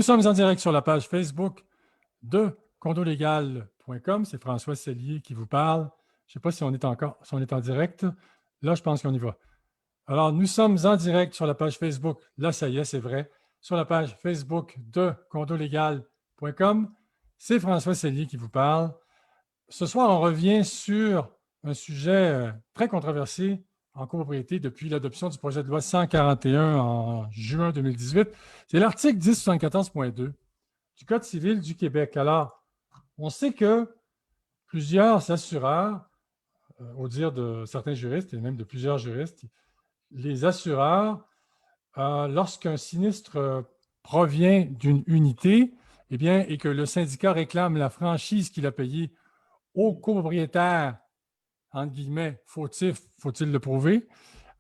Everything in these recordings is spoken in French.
sommes en direct sur la page Facebook de condolégal.com. C'est François Sellier qui vous parle. Je ne sais pas si on est en direct. Là, je pense qu'on y va. Alors, nous sommes en direct sur la page Facebook. Là, ça y est, c'est vrai. Sur la page Facebook de condolégal.com. C'est François Sellier qui vous parle. Ce soir, on revient sur un sujet très controversé en copropriété depuis l'adoption du projet de loi 141 en juin 2018. C'est l'article 1074.2 du Code civil du Québec. Alors, on sait que plusieurs assureurs, au dire de certains juristes et même de plusieurs juristes, les assureurs, lorsqu'un sinistre provient d'une unité, eh bien, et que le syndicat réclame la franchise qu'il a payée au copropriétaire, entre guillemets, fautif, faut-il le prouver?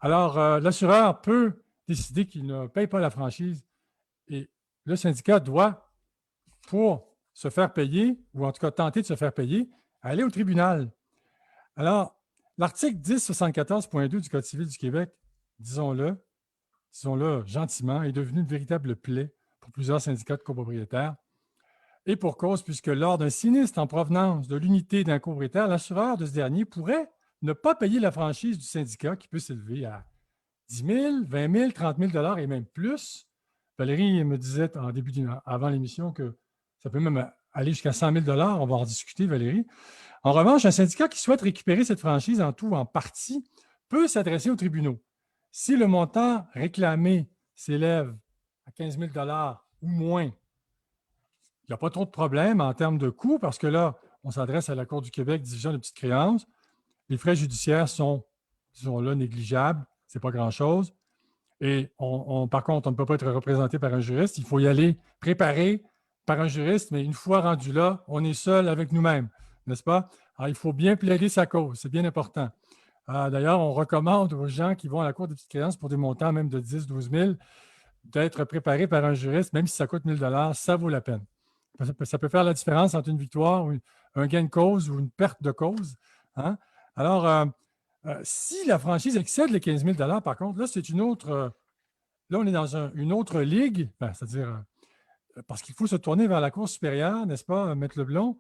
Alors, l'assureur peut décider qu'il ne paye pas la franchise et le syndicat doit, pour se faire payer, ou en tout cas tenter de se faire payer, aller au tribunal. Alors, l'article 1074.2 du Code civil du Québec, disons-le gentiment, est devenu une véritable plaie pour plusieurs syndicats de copropriétaires. Et pour cause, puisque lors d'un sinistre en provenance de l'unité d'un copropriétaire, l'assureur de ce dernier pourrait ne pas payer la franchise du syndicat qui peut s'élever à 10 000, 20 000, 30 000 et même plus. Valérie me disait avant l'émission que ça peut même aller jusqu'à 100 000 $. On va en discuter, Valérie. En revanche, un syndicat qui souhaite récupérer cette franchise en tout ou en partie peut s'adresser aux tribunaux. Si le montant réclamé s'élève à 15 000 $ ou moins, il n'y a pas trop de problème en termes de coûts parce que là, on s'adresse à la Cour du Québec, division de petites créances. Les frais judiciaires sont, disons-le, négligeables. Ce n'est pas grand-chose. Et par contre, on ne peut pas être représenté par un juriste. Il faut y aller préparé par un juriste, mais une fois rendu là, on est seul avec nous-mêmes, n'est-ce pas? Alors, il faut bien plaider sa cause. C'est bien important. D'ailleurs, on recommande aux gens qui vont à la Cour des petites créances pour des montants même de 10 000, 12 000 d'être préparés par un juriste, même si ça coûte 1 000 $, ça vaut la peine. Ça peut faire la différence entre une victoire, un gain de cause ou une perte de cause. Hein? Alors, si la franchise excède les 15 000 $, par contre, là, c'est une autre. Là, on est dans une autre ligue, c'est-à-dire parce qu'il faut se tourner vers la Cour supérieure, n'est-ce pas, Maître Leblond,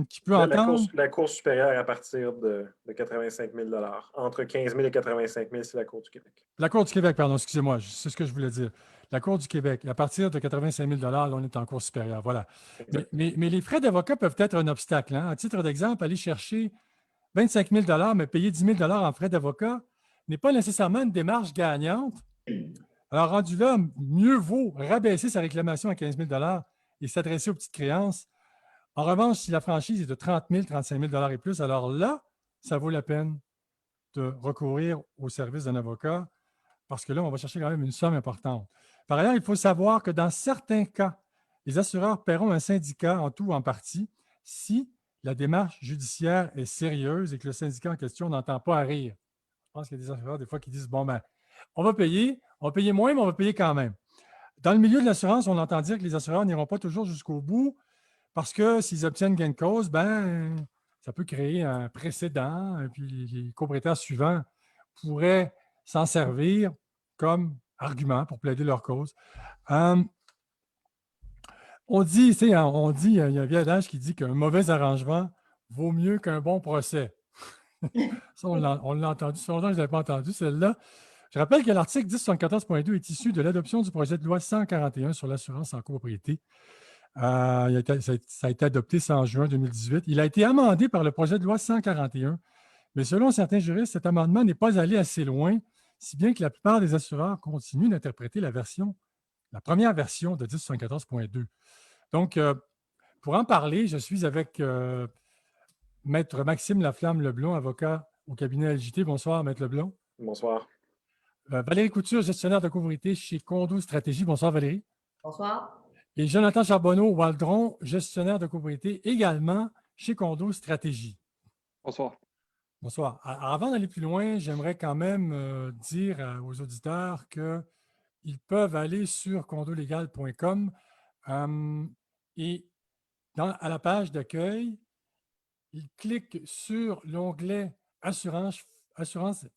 qui peut entendre. La Cour supérieure à partir de 85 000 $. Entre 15 000 et 85 000, c'est la Cour du Québec. La Cour du Québec, pardon, excusez-moi, c'est ce que je voulais dire. La Cour du Québec, à partir de 85 000 $, là, on est en Cour supérieure. Voilà. Mais les frais d'avocat peuvent être un obstacle. Hein? À titre d'exemple, aller chercher 25 000 $, mais payer 10 000 $ en frais d'avocat n'est pas nécessairement une démarche gagnante. Alors, rendu là, mieux vaut rabaisser sa réclamation à 15 000 $ et s'adresser aux petites créances. En revanche, si la franchise est de 30 000, 35 000 $ et plus, alors là, ça vaut la peine de recourir au service d'un avocat parce que là, on va chercher quand même une somme importante. Par ailleurs, il faut savoir que dans certains cas, les assureurs paieront un syndicat en tout ou en partie si la démarche judiciaire est sérieuse et que le syndicat en question n'entend pas à rire. Je pense qu'il y a des assureurs, des fois, qui disent, bon, on va payer moins, mais on va payer quand même. Dans le milieu de l'assurance, on entend dire que les assureurs n'iront pas toujours jusqu'au bout parce que s'ils obtiennent gain de cause, ça peut créer un précédent et puis les copropriétaires suivants pourraient s'en servir comme argument pour plaider leur cause. On dit, il y a un vieil adage qui dit qu'un mauvais arrangement vaut mieux qu'un bon procès. Ça, on l'a entendu. Ça fait longtemps que je ne l'avais pas entendu, celle-là. Je rappelle que l'article 1074.2 est issu de l'adoption du projet de loi 141 sur l'assurance en copropriété. Ça a été adopté en juin 2018. Il a été amendé par le projet de loi 141, mais selon certains juristes, cet amendement n'est pas allé assez loin, si bien que la plupart des assureurs continuent d'interpréter la première version de 1074.2. Donc, pour en parler, je suis avec Maître Maxime Laflamme-Leblond, avocat au cabinet LJT. Bonsoir, Maître Leblond. Bonsoir. Valérie Couture, gestionnaire de copropriété chez Condo Stratégie. Bonsoir, Valérie. Bonsoir. Et Jonathan Charbonneau-Waldron, gestionnaire de copropriété également chez Condo Stratégie. Bonsoir. Bonsoir. Avant d'aller plus loin, j'aimerais quand même dire aux auditeurs qu'ils peuvent aller sur condolégal.com et à la page d'accueil, ils cliquent sur l'onglet assurance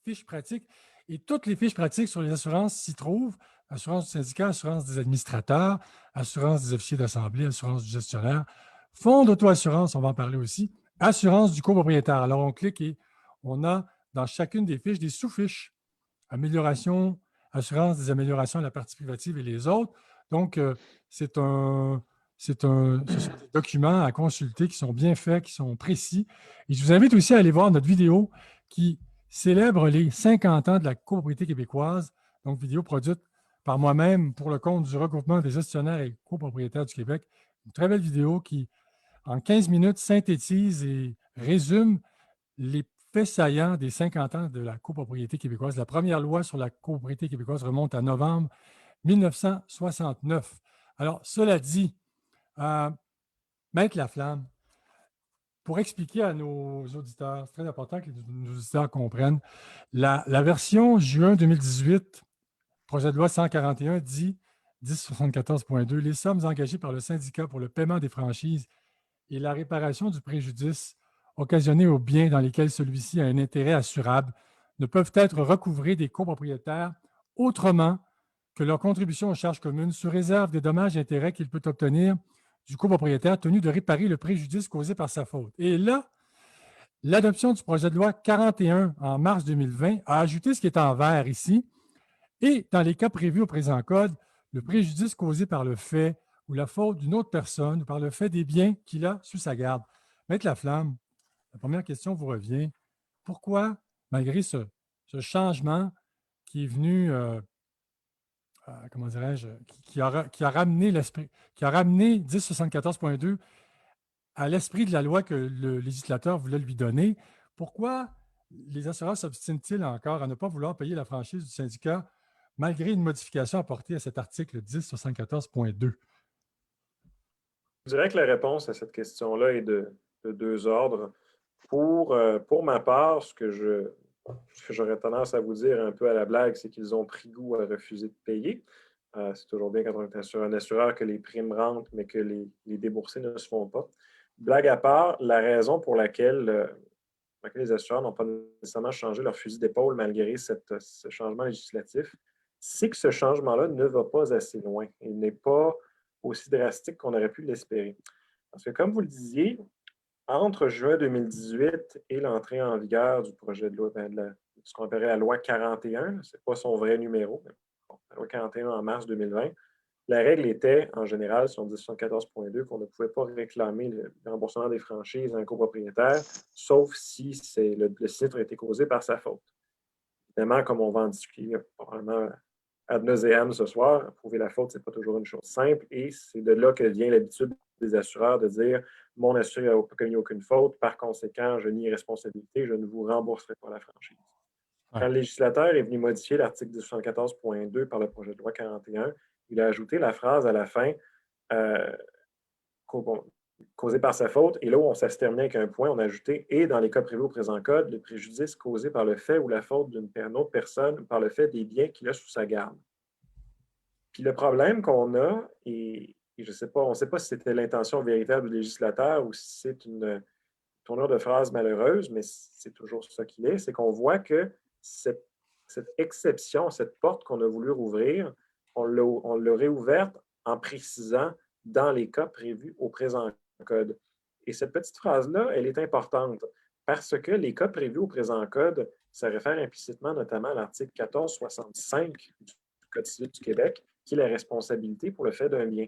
fiches pratiques et toutes les fiches pratiques sur les assurances s'y trouvent. assurance du syndicat, assurance des administrateurs, assurance des officiers d'assemblée, assurance du gestionnaire, fonds d'auto-assurance, on va en parler aussi, assurance du copropriétaire. Alors, on clique et on a dans chacune des fiches des sous-fiches. Amélioration, assurance des améliorations à la partie privative et les autres. Donc, ce sont des documents à consulter qui sont bien faits, qui sont précis. Et je vous invite aussi à aller voir notre vidéo qui célèbre les 50 ans de la copropriété québécoise, donc vidéo produite par moi-même pour le compte du regroupement des gestionnaires et copropriétaires du Québec. Une très belle vidéo qui, en 15 minutes, synthétise et résume les faits saillants des 50 ans de la copropriété québécoise. La première loi sur la copropriété québécoise remonte à novembre 1969. Alors, cela dit, Maître Laflamme, pour expliquer à nos auditeurs, c'est très important que nos auditeurs comprennent, la version juin 2018, projet de loi 141 dit 1074.2, les sommes engagées par le syndicat pour le paiement des franchises et la réparation du préjudice occasionné aux biens dans lesquels celui-ci a un intérêt assurable ne peuvent être recouvrés des copropriétaires autrement que leur contribution aux charges communes sous réserve des dommages et intérêts qu'il peut obtenir du copropriétaire tenu de réparer le préjudice causé par sa faute. Et là, l'adoption du projet de loi 41 en mars 2020 a ajouté ce qui est en vert ici, et dans les cas prévus au présent code, le préjudice causé par le fait ou la faute d'une autre personne ou par le fait des biens qu'il a sous sa garde. Maître Laflamme, la première question vous revient. Pourquoi, malgré ce changement qui est venu, comment dirais-je, qui a ramené l'esprit, qui a ramené 1074.2 à l'esprit de la loi que le législateur voulait lui donner, pourquoi les assureurs s'obstinent-ils encore à ne pas vouloir payer la franchise du syndicat malgré une modification apportée à cet article 1074.2? Je dirais que la réponse à cette question-là est de deux ordres. Pour ma part, ce que j'aurais tendance à vous dire un peu à la blague, c'est qu'ils ont pris goût à refuser de payer. C'est toujours bien quand on est sur un assureur que les primes rentrent, mais que les déboursés ne se font pas. Blague à part, la raison pour laquelle les assureurs n'ont pas nécessairement changé leur fusil d'épaule malgré ce changement législatif, c'est que ce changement-là ne va pas assez loin. Il n'est pas aussi drastique qu'on aurait pu l'espérer. Parce que, comme vous le disiez, entre juin 2018 et l'entrée en vigueur du projet de loi, ce qu'on appellerait la loi 41, ce n'est pas son vrai numéro, mais bon, la loi 41 en mars 2020, la règle était, en général, sur 1074.2, qu'on ne pouvait pas réclamer le remboursement des franchises à un copropriétaire, sauf si le sinistre a été causé par sa faute. Évidemment, comme on va en discuter probablement ad nauseam ce soir, prouver la faute, ce n'est pas toujours une chose simple, et c'est de là que vient l'habitude des assureurs de dire « Mon assuré n'a commis aucune faute, par conséquent, je nie responsabilité, je ne vous rembourserai pas la franchise. » Quand le législateur est venu modifier l'article 214.2 par le projet de loi 41, il a ajouté la phrase à la fin causé par sa faute. Et là où ça se terminait avec un point, on a ajouté « Et dans les cas prévus au présent code, le préjudice causé par le fait ou la faute d'une autre personne par le fait des biens qu'il a sous sa garde. » Puis le problème qu'on a, et je sais pas, on ne sait pas si c'était l'intention véritable du législateur ou si c'est une tournure de phrase malheureuse, mais c'est toujours ça qu'il est, c'est qu'on voit que cette exception, cette porte qu'on a voulu rouvrir, on l'a réouverte en précisant dans les cas prévus au présent code. Et cette petite phrase-là, elle est importante parce que les cas prévus au présent code, ça réfère implicitement notamment à l'article 1465 du Code civil du Québec, qui est la responsabilité pour le fait d'un bien.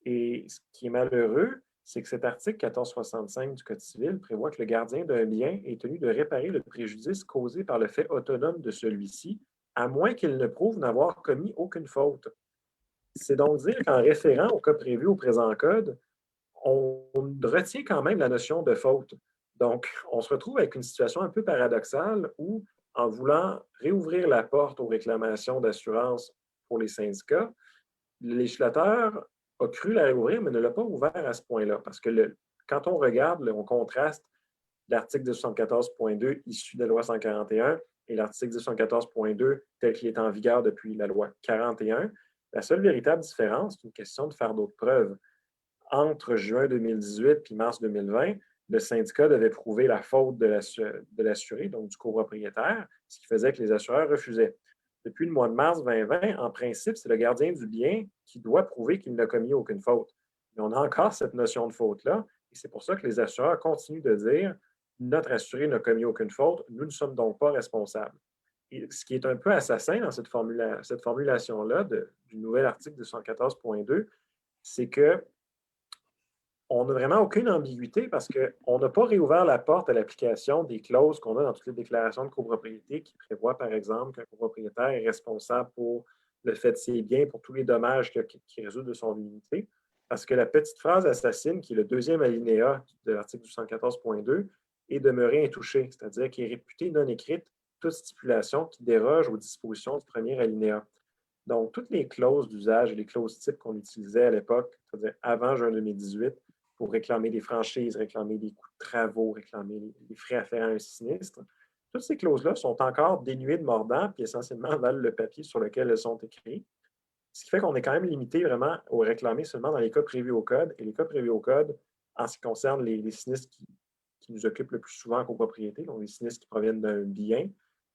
Et ce qui est malheureux, c'est que cet article 1465 du Code civil prévoit que le gardien d'un bien est tenu de réparer le préjudice causé par le fait autonome de celui-ci, à moins qu'il ne prouve n'avoir commis aucune faute. C'est donc dire qu'en référant au cas prévu au présent code, on retient quand même la notion de faute. Donc, on se retrouve avec une situation un peu paradoxale où, en voulant réouvrir la porte aux réclamations d'assurance pour les syndicats, le législateur a cru la réouvrir, mais ne l'a pas ouvert à ce point-là. Parce que quand on regarde, on contraste l'article 274.2 issu de la loi 141 et l'article 274.2 tel qu'il est en vigueur depuis la loi 41, la seule véritable différence, c'est une question de fardeau de preuve. Entre juin 2018 et mars 2020, le syndicat devait prouver la faute de l'assuré, donc du copropriétaire, ce qui faisait que les assureurs refusaient. Depuis le mois de mars 2020, en principe, c'est le gardien du bien qui doit prouver qu'il n'a commis aucune faute. Mais on a encore cette notion de faute-là, et c'est pour ça que les assureurs continuent de dire notre assuré n'a commis aucune faute, nous ne sommes donc pas responsables. Et ce qui est un peu assassin dans cette formulation-là du nouvel article 214.2, c'est que on n'a vraiment aucune ambiguïté parce qu'on n'a pas réouvert la porte à l'application des clauses qu'on a dans toutes les déclarations de copropriété qui prévoient, par exemple, qu'un copropriétaire est responsable pour le fait de ses biens, pour tous les dommages qu'il résulte de son unité. Parce que la petite phrase assassine, qui est le deuxième alinéa de l'article 214.2, est demeurée intouchée, c'est-à-dire qu'il est réputé non écrite toute stipulation qui déroge aux dispositions du premier alinéa. Donc, toutes les clauses d'usage et les clauses types qu'on utilisait à l'époque, c'est-à-dire avant juin 2018, pour réclamer des franchises, réclamer des coûts de travaux, réclamer les frais afférents à un sinistre. Toutes ces clauses-là sont encore dénuées de mordant, puis essentiellement valent le papier sur lequel elles sont écrites. Ce qui fait qu'on est quand même limité vraiment au réclamer seulement dans les cas prévus au Code. Et les cas prévus au Code, en ce qui concerne les sinistres qui nous occupent le plus souvent en copropriété, donc les sinistres qui proviennent d'un bien,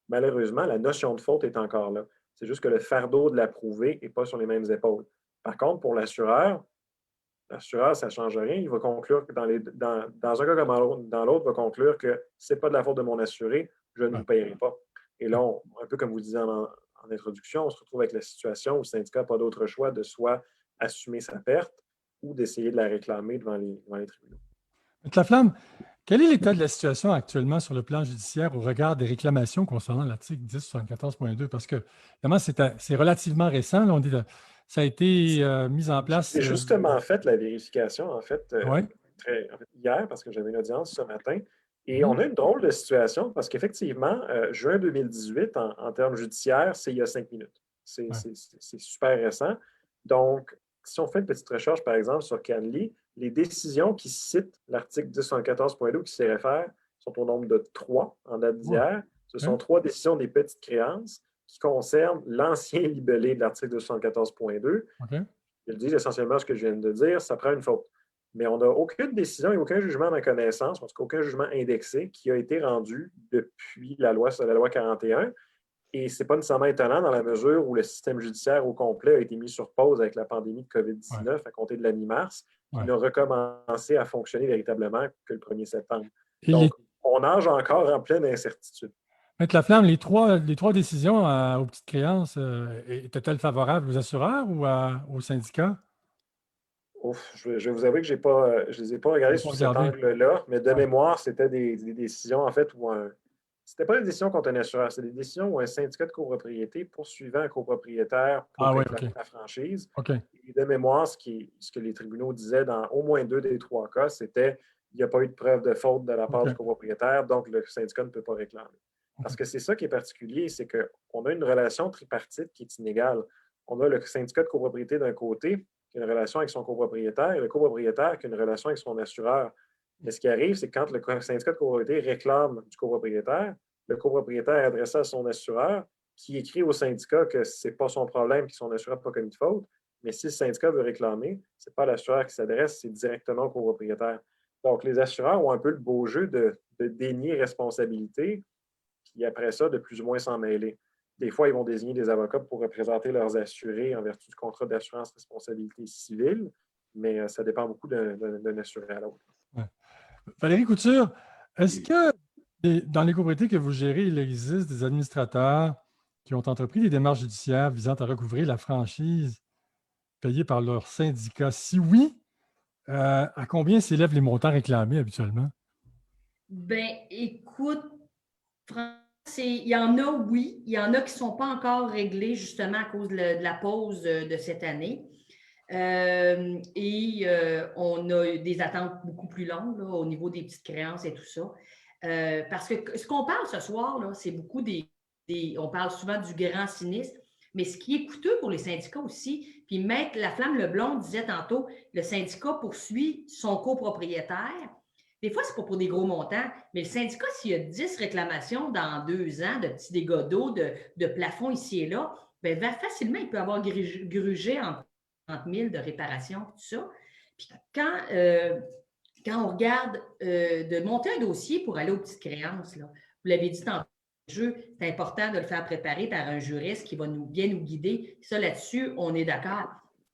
malheureusement, la notion de faute est encore là. C'est juste que le fardeau de l'approuver n'est pas sur les mêmes épaules. Par contre, pour l'assureur, ça ne change rien. Il va conclure que dans un cas comme dans l'autre, va conclure que ce n'est pas de la faute de mon assuré, je ne vous payerai pas. Et là, un peu comme vous disiez en introduction, on se retrouve avec la situation où le syndicat n'a pas d'autre choix de soit assumer sa perte ou d'essayer de la réclamer devant les tribunaux. Maître Laflamme, quel est l'état de la situation actuellement sur le plan judiciaire au regard des réclamations concernant l'article 1074.2? Parce que, évidemment, c'est relativement récent. Là, on dit que ça a été mis en place. J'ai justement fait la vérification, Ouais. hier, parce que j'avais une audience ce matin. Et on a une drôle de situation parce qu'effectivement, juin 2018, en termes judiciaires, c'est il y a 5 minutes. C'est super récent. Donc, si on fait une petite recherche, par exemple, sur Canly, les décisions qui citent l'article 214.2 qui s'y réfère sont au nombre de 3 en date d'hier. Ce sont 3 décisions des petites créances qui concernent l'ancien libellé de l'article 214.2. Ils disent essentiellement ce que je viens de dire, ça prend une faute. Mais on n'a aucune décision et aucun jugement de connaissance, en tout cas aucun jugement indexé qui a été rendu depuis la loi 41. Et ce n'est pas nécessairement étonnant dans la mesure où le système judiciaire au complet a été mis sur pause avec la pandémie de COVID-19 à compter de la mi-mars, qui n'a recommencé à fonctionner véritablement que le 1er septembre. Donc, on nage encore en pleine incertitude. Maître Laflamme, les trois décisions aux petites créances, étaient-elles favorables aux assureurs ou aux syndicats? Je vais vous avouer que je ne les ai pas regardées sous cet angle-là, mais de mémoire, c'était des décisions, en fait, où c'était pas des décisions contre un assureur, c'est des décisions où un syndicat de copropriété poursuivant un copropriétaire pour réclamer la franchise. Et de mémoire, ce que les tribunaux disaient dans au moins 2 des 3 cas, c'était qu'il n'y a pas eu de preuve de faute de la part du copropriétaire, donc le syndicat ne peut pas réclamer. Parce que c'est ça qui est particulier, c'est qu'on a une relation tripartite qui est inégale. On a le syndicat de copropriété d'un côté, qui a une relation avec son copropriétaire, et le copropriétaire qui a une relation avec son assureur. Mais ce qui arrive, c'est que quand le syndicat de copropriété réclame du copropriétaire, le copropriétaire est adressé à son assureur, qui écrit au syndicat que ce n'est pas son problème, que son assureur n'a pas commis de faute. Mais si le syndicat veut réclamer, ce n'est pas l'assureur qui s'adresse, c'est directement au copropriétaire. Donc, les assureurs ont un peu le beau jeu de dénier responsabilité, puis après ça, de plus ou moins s'en mêler. Des fois, ils vont désigner des avocats pour représenter leurs assurés en vertu du contrat d'assurance responsabilité civile, mais ça dépend beaucoup d'un assuré à l'autre. Valérie Couture, est-ce que dans les copropriétés que vous gérez, il existe des administrateurs qui ont entrepris des démarches judiciaires visant à recouvrer la franchise payée par leur syndicat? Si oui, à combien s'élèvent les montants réclamés habituellement? Bien, écoute, il y en a, oui. Il y en a qui ne sont pas encore réglés justement à cause de la pause de cette année. On a des attentes beaucoup plus longues là, au niveau des petites créances et tout ça. Parce que ce qu'on parle ce soir, là, c'est beaucoup on parle souvent du grand sinistre, mais ce qui est coûteux pour les syndicats aussi, puis Maître Laflamme Leblond disait tantôt, le syndicat poursuit son copropriétaire. Des fois, ce n'est pas pour des gros montants, mais le syndicat, s'il y a 10 réclamations dans 2 ans de petits dégâts d'eau, de plafond ici et là, bien, facilement, il peut avoir grugé en 30 000 de réparation, tout ça. Puis quand on regarde de monter un dossier pour aller aux petites créances, là, vous l'avez dit tantôt, jeu, c'est important de le faire préparer par un juriste qui va bien nous guider. Ça, là-dessus, on est d'accord.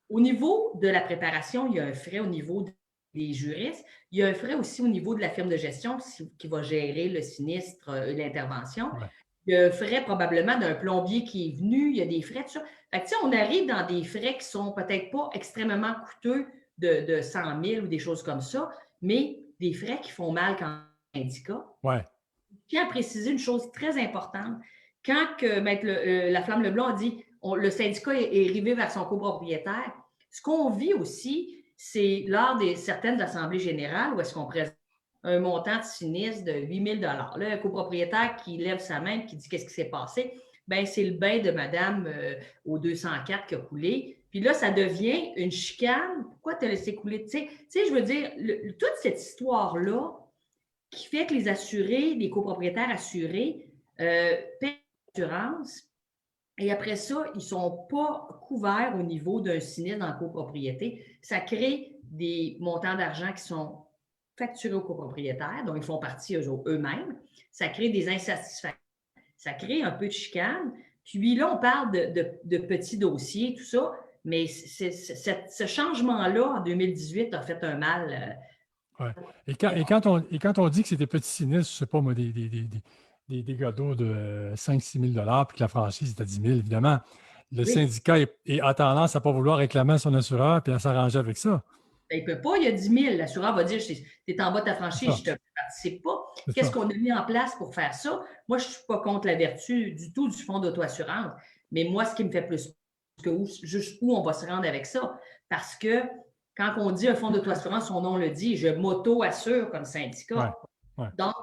Au niveau de la préparation, il y a un frais au niveau des juristes. Il y a un frais aussi au niveau de la firme de gestion qui va gérer le sinistre et l'intervention. Ouais. Il y a un frais probablement d'un plombier qui est venu. Il y a des frais, tout ça. Fait que, on arrive dans des frais qui sont peut-être pas extrêmement coûteux de 100 000 ou des choses comme ça, mais des frais qui font mal quand on est syndicat. Ouais. Je tiens à préciser une chose très importante. Quand que Maître Laflamme Leblanc a dit le syndicat est arrivé vers son copropriétaire, ce qu'on vit aussi, c'est lors de certaines assemblées générales où est-ce qu'on présente un montant de sinistre de 8 000 là, un copropriétaire qui lève sa main et qui dit qu'est-ce qui s'est passé, bien, c'est le bain de madame au 204 qui a coulé. Puis là, ça devient une chicane. Pourquoi tu as laissé couler? Tu sais, je veux dire, toute cette histoire-là qui fait que les assurés, les copropriétaires assurés, paient l'assurance. Et après ça, ils ne sont pas couverts au niveau d'un sinistre dans la copropriété. Ça crée des montants d'argent qui sont facturés aux copropriétaires, dont ils font partie eux-mêmes. Ça crée des insatisfactions. Ça crée un peu de chicane. Puis là, on parle de petits dossiers, tout ça, mais ce changement-là, en 2018, a fait un mal. Ouais. Et quand on dit que c'est des petits sinistres, je ne sais pas moi, des dégâts d'eau de 5 000 – 6 000 puis que la franchise est à 10 000, évidemment, le syndicat a tendance à ne pas vouloir réclamer à son assureur puis à s'arranger avec ça. Il ne peut pas, il y a 10 000. L'assureur va dire tu es en bas de ta franchise, je ne te participe pas. Qu'est-ce qu'on a mis en place pour faire ça? Moi, je ne suis pas contre la vertu du tout du fonds d'auto-assurance, mais moi, ce qui me fait plus jusqu'où on va se rendre avec ça. Parce que quand on dit un fonds d'auto-assurance, son nom le dit, je m'auto-assure comme syndicat. Ouais. Donc,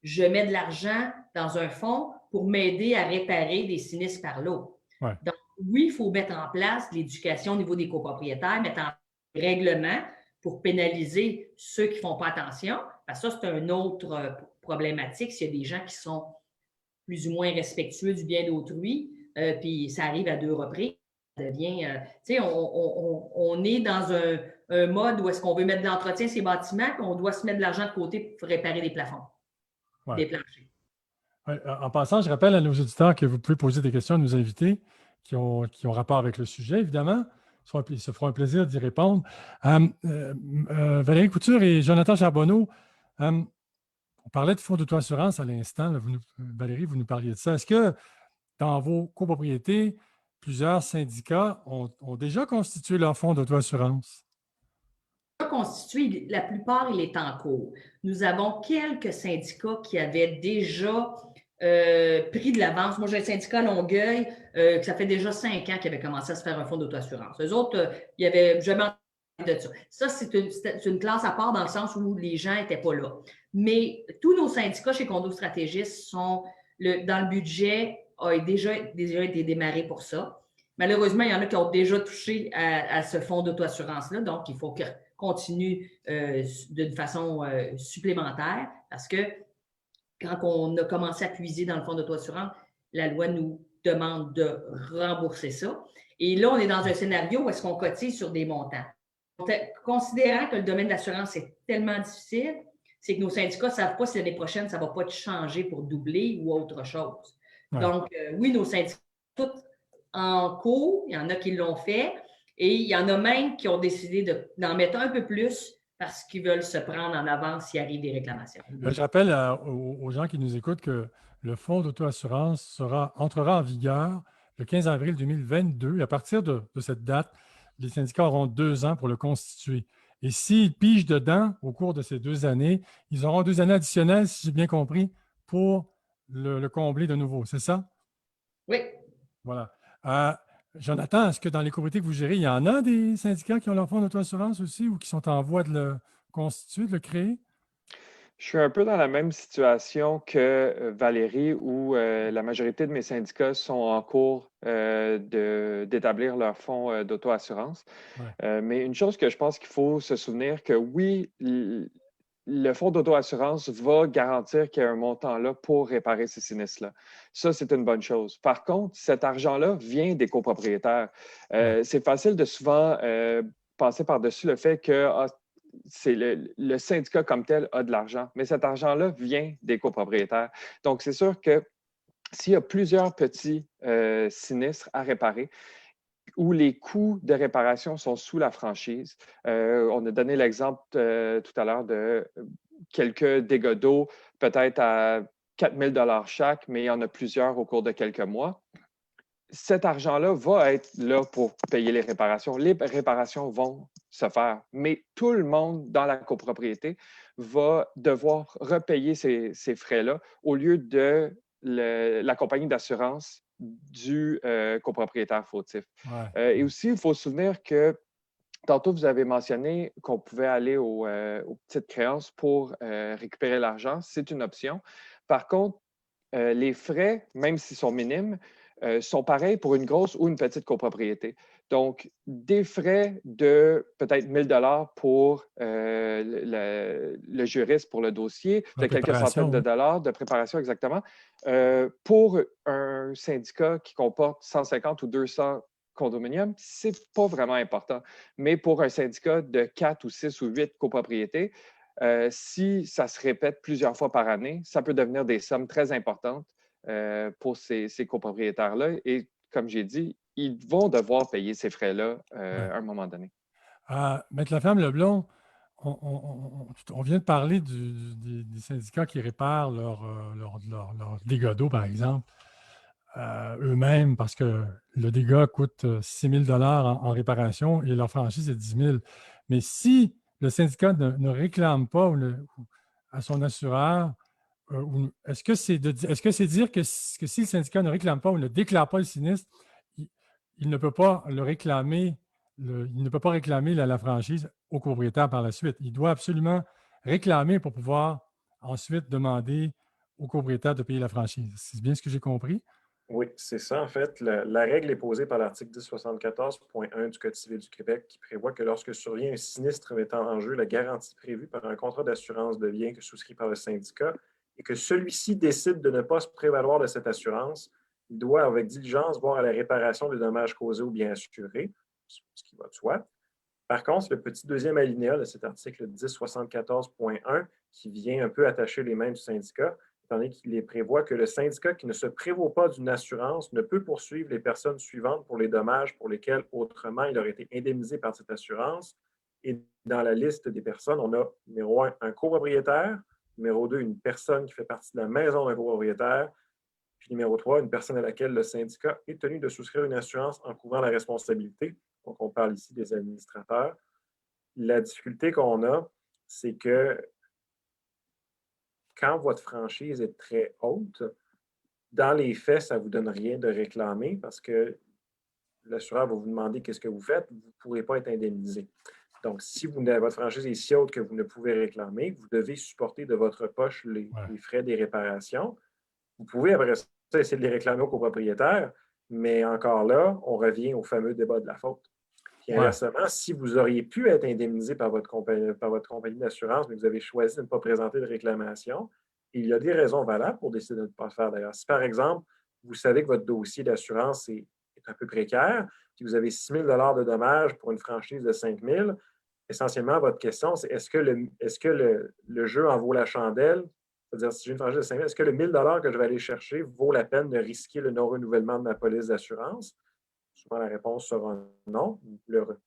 je mets de l'argent dans un fonds pour m'aider à réparer des sinistres par l'eau. Ouais. Donc, oui, il faut mettre en place l'éducation au niveau des copropriétaires, mettre en place des règlements pour pénaliser ceux qui ne font pas attention. Parce que ça, c'est une autre problématique. S'il y a des gens qui sont plus ou moins respectueux du bien d'autrui, puis ça arrive à 2 reprises, ça devient, tu sais, on est dans un mode où est-ce qu'on veut mettre de l'entretien ces bâtiments, puis on doit se mettre de l'argent de côté pour réparer des plafonds, des planchers. Ouais. En passant, je rappelle à nos auditeurs que vous pouvez poser des questions à nos invités qui ont rapport avec le sujet, évidemment. Ils se feront un plaisir d'y répondre. Valérie Couture et Jonathan Charbonneau, on parlait de fonds d'auto-assurance à l'instant. Valérie, vous nous parliez de ça. Est-ce que dans vos copropriétés, plusieurs syndicats ont déjà constitué leur fonds d'auto-assurance? Constitué, la plupart, il est en cours. Nous avons quelques syndicats qui avaient déjà pris de l'avance. Moi, j'ai un syndicat à Longueuil, que ça fait déjà 5 ans qu'il avait commencé à se faire un fonds d'auto-assurance. Eux autres, il n'y avait jamais entendu de ça. Ça, c'est une classe à part dans le sens où les gens n'étaient pas là. Mais tous nos syndicats chez Condo Stratégiste sont dans le budget, a déjà été démarré pour ça. Malheureusement, il y en a qui ont déjà touché à ce fonds d'auto-assurance-là, donc il faut qu'ils continuent d'une façon supplémentaire parce que quand on a commencé à puiser dans le fonds d'auto-assurance, la loi nous demande de rembourser ça. Et là, on est dans un scénario où est-ce qu'on cotise sur des montants. Considérant que le domaine de l'assurance est tellement difficile, c'est que nos syndicats ne savent pas si l'année prochaine, ça ne va pas changer pour doubler ou autre chose. Ouais. Donc, oui, nos syndicats sont tous en cours. Il y en a qui l'ont fait. Et il y en a même qui ont décidé d'en mettre un peu plus parce qu'ils veulent se prendre en avance s'il arrive des réclamations. Je rappelle aux gens qui nous écoutent que le fonds d'auto-assurance entrera en vigueur le 15 avril 2022. Et à partir de cette date, les syndicats auront 2 ans pour le constituer. Et s'ils pigent dedans au cours de ces 2 années, ils auront 2 années additionnelles, si j'ai bien compris, pour le combler de nouveau. C'est ça? Oui. Voilà. Jonathan, est-ce que dans les copropriétés que vous gérez, il y en a des syndicats qui ont leur fonds d'auto-assurance aussi ou qui sont en voie de le constituer, de le créer? Je suis un peu dans la même situation que Valérie, où la majorité de mes syndicats sont en cours d'établir leur fonds d'auto-assurance. Ouais. Mais une chose que je pense qu'il faut se souvenir, que oui, le fonds d'auto-assurance va garantir qu'il y a un montant là pour réparer ces sinistres-là. Ça, c'est une bonne chose. Par contre, cet argent-là vient des copropriétaires. C'est facile de souvent passer par-dessus le fait que c'est le syndicat comme tel a de l'argent, mais cet argent-là vient des copropriétaires. Donc, c'est sûr que s'il y a plusieurs petits sinistres à réparer, où les coûts de réparation sont sous la franchise. On a donné l'exemple tout à l'heure de quelques dégâts d'eau, peut-être à 4 000 $ chaque, mais il y en a plusieurs au cours de quelques mois. Cet argent-là va être là pour payer les réparations. Les réparations vont se faire, mais tout le monde dans la copropriété va devoir repayer ces frais-là au lieu de la compagnie d'assurance du copropriétaire fautif. Ouais. Et aussi, il faut se souvenir que tantôt, vous avez mentionné qu'on pouvait aller aux petites créances pour récupérer l'argent. C'est une option. Par contre, les frais, même s'ils sont minimes, sont pareils pour une grosse ou une petite copropriété. Donc, des frais de peut-être 1 000 $ pour le juriste pour le dossier, de quelques centaines de dollars de préparation exactement. Pour un syndicat qui comporte 150 ou 200 condominiums, ce n'est pas vraiment important. Mais pour un syndicat de 4 ou 6 ou 8 copropriétés, si ça se répète plusieurs fois par année, ça peut devenir des sommes très importantes pour ces copropriétaires-là. Et comme j'ai dit, ils vont devoir payer ces frais-là à un moment donné. Maître Laflamme-Leblond, on vient de parler des syndicats qui réparent leurs dégâts d'eau, par exemple, eux-mêmes, parce que le dégât coûte 6 000 $ en réparation et leur franchise est 10 000. Mais si le syndicat ne réclame pas à son assureur, est-ce que c'est dire que si le syndicat ne réclame pas ou ne déclare pas le sinistre, il ne peut pas le réclamer, il ne peut pas réclamer la franchise au propriétaire par la suite. Il doit absolument réclamer pour pouvoir ensuite demander au propriétaire de payer la franchise. C'est bien ce que j'ai compris? Oui, c'est ça. En fait, la règle est posée par l'article 1074.1 du Code civil du Québec qui prévoit que lorsque survient un sinistre mettant en jeu la garantie prévue par un contrat d'assurance de biens que souscrit par le syndicat et que celui-ci décide de ne pas se prévaloir de cette assurance, il doit, avec diligence, voir à la réparation des dommages causés aux biens assurés, ce qui va de soi. Par contre, le petit deuxième alinéa de cet article 1074.1 qui vient un peu attacher les mains du syndicat, étant donné qu'il les prévoit que le syndicat qui ne se prévaut pas d'une assurance ne peut poursuivre les personnes suivantes pour les dommages pour lesquels autrement il aurait été indemnisé par cette assurance. Et dans la liste des personnes, on a numéro 1, un copropriétaire, numéro 2, une personne qui fait partie de la maison d'un copropriétaire, puis numéro 3, une personne à laquelle le syndicat est tenu de souscrire une assurance en couvrant la responsabilité. Donc, on parle ici des administrateurs. La difficulté qu'on a, c'est que quand votre franchise est très haute, dans les faits, ça ne vous donne rien de réclamer parce que l'assureur va vous demander qu'est-ce que vous faites, vous ne pourrez pas être indemnisé. Donc, si votre franchise est si haute que vous ne pouvez réclamer, vous devez supporter de votre poche les frais des réparations. Vous pouvez, après ça, essayer de les réclamer au copropriétaire, mais encore là, on revient au fameux débat de la faute. Puis inversement, si vous auriez pu être indemnisé par votre compagnie d'assurance, mais vous avez choisi de ne pas présenter de réclamation, il y a des raisons valables pour décider de ne pas le faire d'ailleurs. Si par exemple, vous savez que votre dossier d'assurance est un peu précaire, puis vous avez 6 000 $ de dommages pour une franchise de 5 000, essentiellement, votre question, c'est est-ce que le jeu en vaut la chandelle? C'est-à-dire, si j'ai une franchise de 5 000, est-ce que le 1 000 $ que je vais aller chercher vaut la peine de risquer le non-renouvellement de ma police d'assurance? Souvent, la réponse sera non.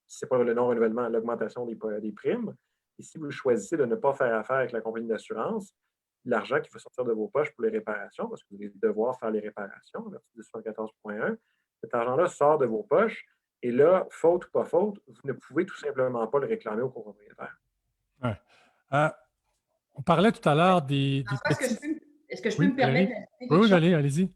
Si ce n'est pas le non-renouvellement, l'augmentation des primes. Et si vous choisissez de ne pas faire affaire avec la compagnie d'assurance, l'argent qui va sortir de vos poches pour les réparations, parce que vous allez devoir faire les réparations, l'article 214.1, cet argent-là sort de vos poches. Et là, faute ou pas faute, vous ne pouvez tout simplement pas le réclamer au copropriétaire. Ouais. On parlait tout à l'heure des petits... Est-ce que je peux me permettre d'ajouter quelque chose? chose? Allez-y.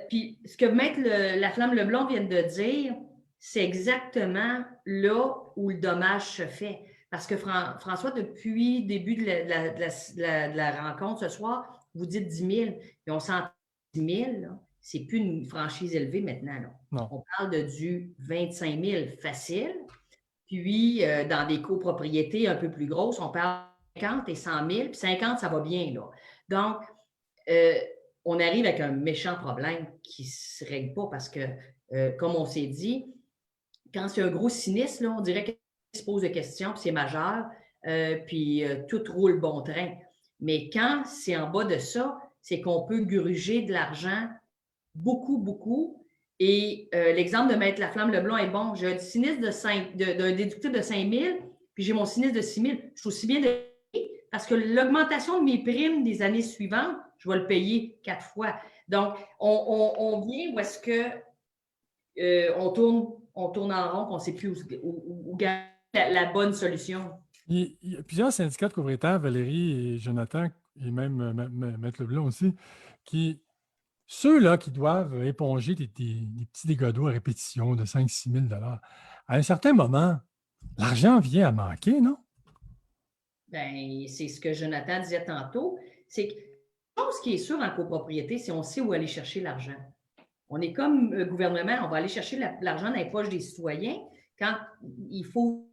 Puis, ce que Maître Laflamme-Leblond vient de dire, c'est exactement là où le dommage se fait. Parce que François, depuis le début de la rencontre ce soir, vous dites 10 000, et on s'entend 10 000, c'est plus une franchise élevée maintenant. Là. Non. On parle de du 25 000 facile. Puis, dans des copropriétés un peu plus grosses, on parle de 50 et 100 000. Puis 50, ça va bien. Là. Donc, on arrive avec un méchant problème qui ne se règle pas parce que, comme on s'est dit, quand c'est un gros sinistre, là, on dirait qu'il se pose des questions, puis c'est majeur, puis tout roule bon train. Mais quand c'est en bas de ça, c'est qu'on peut gruger de l'argent beaucoup, beaucoup. Et l'exemple de Maître Laflamme-Leblond est bon. J'ai un sinistre d'un déductible de 5 000, puis j'ai mon sinistre de 6 000. Je suis aussi bien de parce que l'augmentation de mes primes des années suivantes, je vais le payer 4 fois. Donc, on vient où est-ce que on tourne en rond, on ne sait plus où gagner la bonne solution. Il y a plusieurs syndicats de copropriétaires, Valérie et Jonathan, et même Maître Leblond aussi, ceux-là qui doivent éponger des petits dégâts d'eau à répétition de 5 000 $, 6 000 $, à un certain moment, l'argent vient à manquer, non? Bien, c'est ce que Jonathan disait tantôt. C'est que ce qui est sûr en copropriété, c'est qu'on sait où aller chercher l'argent. On est comme gouvernement, on va aller chercher l'argent dans les poches des citoyens quand il faut.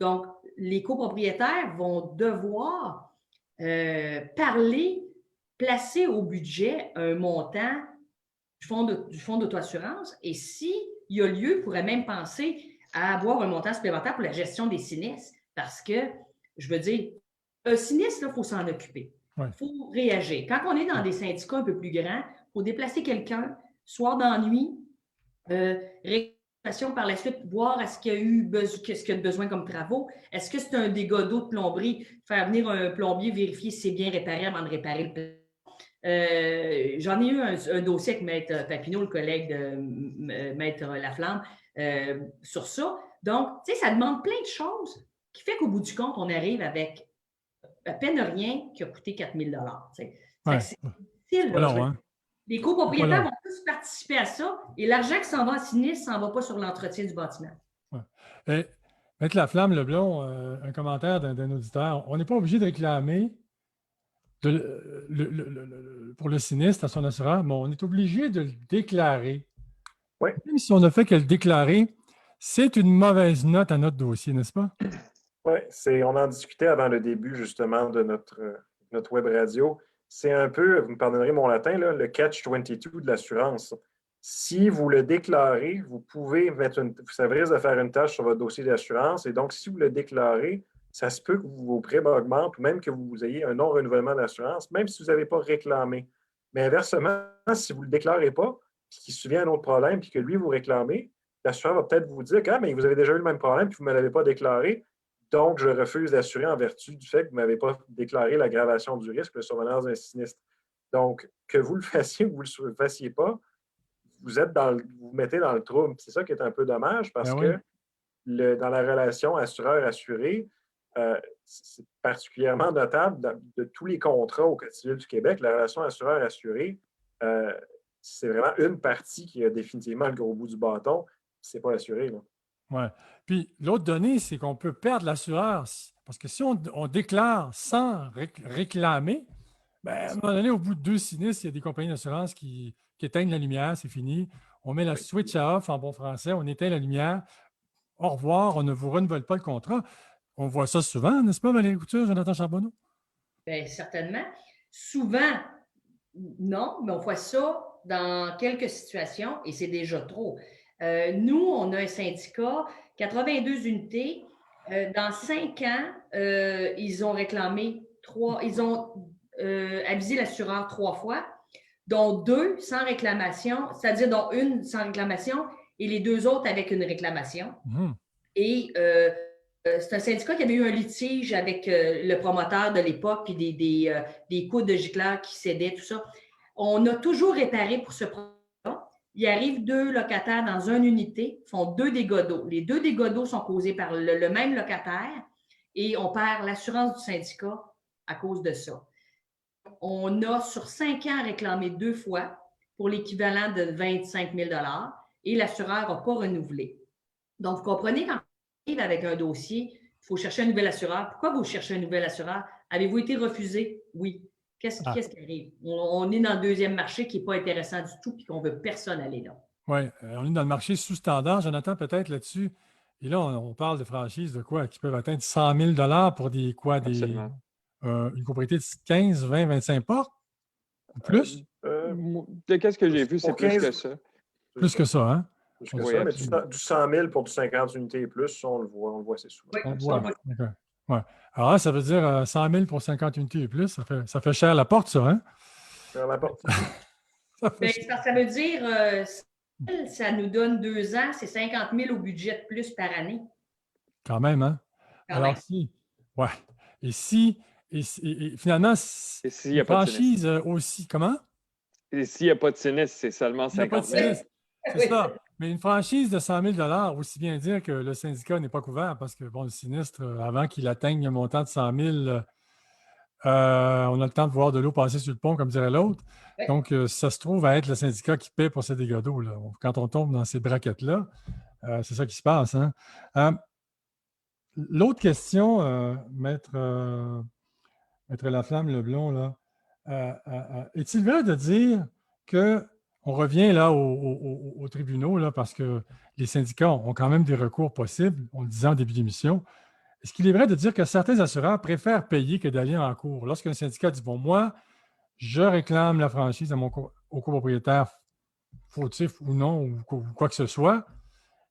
Donc, les copropriétaires vont devoir parler, placer au budget un montant du fonds d'auto-assurance. Et s'il y a lieu, il pourrait même penser à avoir un montant supplémentaire pour la gestion des sinistres. Parce que, je veux dire, un sinistre, il faut s'en occuper. Il faut réagir. Quand on est dans des syndicats un peu plus grands, il faut déplacer quelqu'un, soir d'ennui, réclamation par la suite, voir est-ce qu'il y a eu qu'est-ce qu'il y a de besoin comme travaux. Est-ce que c'est un dégât d'eau de plomberie? Faire venir un plombier, vérifier si c'est bien réparé avant de réparer le plan. J'en ai eu un dossier avec Maître Papineau, le collègue de Maître Laflamme, sur ça. Donc, tu sais, ça demande plein de choses qui fait qu'au bout du compte, on arrive avec à peine rien qui a coûté 4 000 $. C'est difficile. Les copropriétaires vont tous participer à ça et l'argent qui s'en va en sinistre ne s'en va pas sur l'entretien du bâtiment. Ouais. Maître Laflamme, Leblond, un commentaire d'un auditeur. On n'est pas obligé de réclamer pour le sinistre à son assureur, mais on est obligé de le déclarer. Oui. Même si on ne fait que le déclarer, c'est une mauvaise note à notre dossier, n'est-ce pas? Oui, on en discutait avant le début justement de notre web radio. C'est un peu, vous me pardonnerez mon latin, là, le catch-22 de l'assurance. Si vous le déclarez, vous pouvez ça risque de faire une tâche sur votre dossier d'assurance. Et donc, si vous le déclarez, ça se peut que vos prêts augmentent ou même que vous ayez un non-renouvellement d'assurance, même si vous n'avez pas réclamé. Mais inversement, si vous ne le déclarez pas, puis qu'il se souvient d'un autre problème, puis que lui, vous réclamez, l'assureur va peut-être vous dire mais vous avez déjà eu le même problème, puis vous ne me l'avez pas déclaré. Donc, je refuse d'assurer en vertu du fait que vous ne m'avez pas déclaré l'aggravation du risque, la survenance d'un sinistre. Donc, que vous le fassiez ou que vous ne le fassiez pas, vous vous mettez dans le trouble. C'est ça qui est un peu dommage parce que dans la relation assureur-assuré, c'est particulièrement notable de tous les contrats au Code civil du Québec, la relation assureur-assuré, c'est vraiment une partie qui a définitivement le gros bout du bâton. C'est pas l'assuré, là. Oui. Puis l'autre donnée, c'est qu'on peut perdre l'assureur. Parce que si on déclare sans réclamer, à un moment donné, au bout de 2 sinistres, il y a des compagnies d'assurance qui éteignent la lumière, c'est fini. On met la switch à off en bon français, on éteint la lumière. Au revoir, on ne vous renouvelle pas le contrat. On voit ça souvent, n'est-ce pas, Valérie Couture, Jonathan Charbonneau? Bien, certainement. Souvent, non, mais on voit ça dans quelques situations et c'est déjà trop. Nous, on a un syndicat, 82 unités. Dans 5 ans, ils ont réclamé ils ont avisé l'assureur 3 fois, dont 2 sans réclamation, c'est-à-dire dont 1 sans réclamation et les 2 autres avec une réclamation. Et c'est un syndicat qui avait eu un litige avec le promoteur de l'époque, puis des coudes de gicleurs qui cédaient, tout ça. On a toujours réparé pour ce problème. Il arrive 2 locataires dans une unité, font 2 dégâts d'eau. Les 2 dégâts d'eau sont causés par le même locataire et on perd l'assurance du syndicat à cause de ça. On a sur 5 ans réclamé 2 fois pour l'équivalent de 25 000 $ et l'assureur n'a pas renouvelé. Donc, vous comprenez, quand on arrive avec un dossier, il faut chercher un nouvel assureur. Pourquoi vous cherchez un nouvel assureur? Avez-vous été refusé? Oui. Qu'est-ce qui arrive? On est dans le deuxième marché qui n'est pas intéressant du tout et qu'on ne veut personne aller là. Oui, on est dans le marché sous-standard. Jonathan, peut-être là-dessus. Et là, on parle de franchises de quoi? Qui peuvent atteindre 100 000 $ pour une propriété de 15, 20, 25 portes? Ou plus? Qu'est-ce que j'ai vu, c'est plus que ça. Plus que ça, hein? Plus que ça, mais du 100 000 pour du 50 unités et plus, ça, on le voit assez souvent. Oui, on voit. D'accord. Ouais. Alors là, ça veut dire 100 000 pour 50 unités et plus, ça fait cher la porte, ça, hein? Cher la porte. Ça fait Bien, chier. c'est parce que ça veut dire, ça nous donne 2 ans, c'est 50 000 au budget de plus par année, Quand même, hein? quand Alors, même. ouais. Et si, et finalement, Et s'il n'y une a pas de sinistre? franchise aussi, comment? Et s'il n'y a pas de sinistre, c'est seulement Il n'y a pas de 50 000. sinistre. C'est Oui. ça. Mais une franchise de 100 000 aussi bien dire que le syndicat n'est pas couvert parce que, bon, le sinistre, avant qu'il atteigne un montant de 100 000, on a le temps de voir de l'eau passer sur le pont, comme dirait l'autre. Oui. Donc, ça se trouve à être le syndicat qui paie pour ces dégâts d'eau, là. Quand on tombe dans ces braquettes-là, c'est ça qui se passe, hein? L'autre question, Maître Laflamme-Leblond, là, est-il vrai de dire que on revient là aux tribunaux là, parce que les syndicats ont quand même des recours possibles, on le disait en début d'émission. Est-ce qu'il est vrai de dire que certains assureurs préfèrent payer que d'aller en cours? Lorsqu'un syndicat dit, bon, moi, je réclame la franchise au copropriétaire, fautif ou non, ou quoi que ce soit,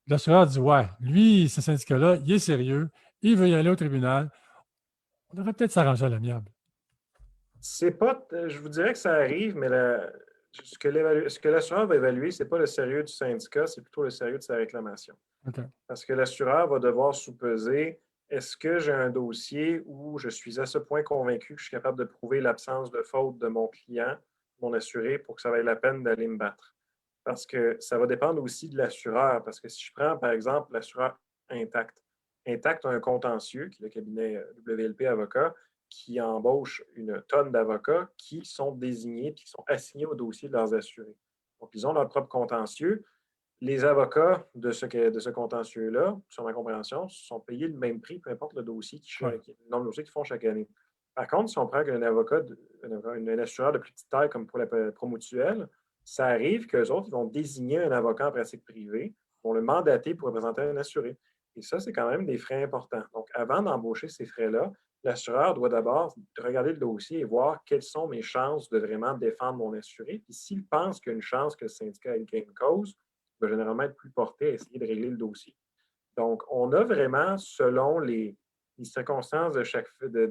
l'assureur dit, ouais, lui, ce syndicat-là, il est sérieux, il veut y aller au tribunal, on devrait peut-être s'arranger à l'amiable. C'est pas, je vous dirais que ça arrive, mais ce que l'assureur va évaluer, ce n'est pas le sérieux du syndicat, c'est plutôt le sérieux de sa réclamation. OK. Parce que l'assureur va devoir sous-peser, est-ce que j'ai un dossier où je suis à ce point convaincu que je suis capable de prouver l'absence de faute de mon client, mon assuré, pour que ça vaille la peine d'aller me battre? Parce que ça va dépendre aussi de l'assureur. Parce que si je prends, par exemple, l'assureur Intact. Intact a un contentieux, qui est le cabinet WLP Avocat, qui embauche une tonne d'avocats qui sont désignés et qui sont assignés au dossier de leurs assurés. Donc, ils ont leur propre contentieux. Les avocats de ce contentieux-là, sur ma compréhension, sont payés le même prix, peu importe le dossier le nombre de dossiers qu'ils font chaque année. Par contre, si on prend un avocat, un assureur de plus petite taille comme pour la promutuelle, ça arrive qu'eux autres, ils vont désigner un avocat en pratique privée, vont le mandater pour représenter un assuré. Et ça, c'est quand même des frais importants. Donc, avant d'embaucher ces frais-là, l'assureur doit d'abord regarder le dossier et voir quelles sont mes chances de vraiment défendre mon assuré. Puis s'il pense qu'il y a une chance que le syndicat ait une gain de cause, il va généralement être plus porté à essayer de régler le dossier. Donc, on a vraiment, selon les circonstances de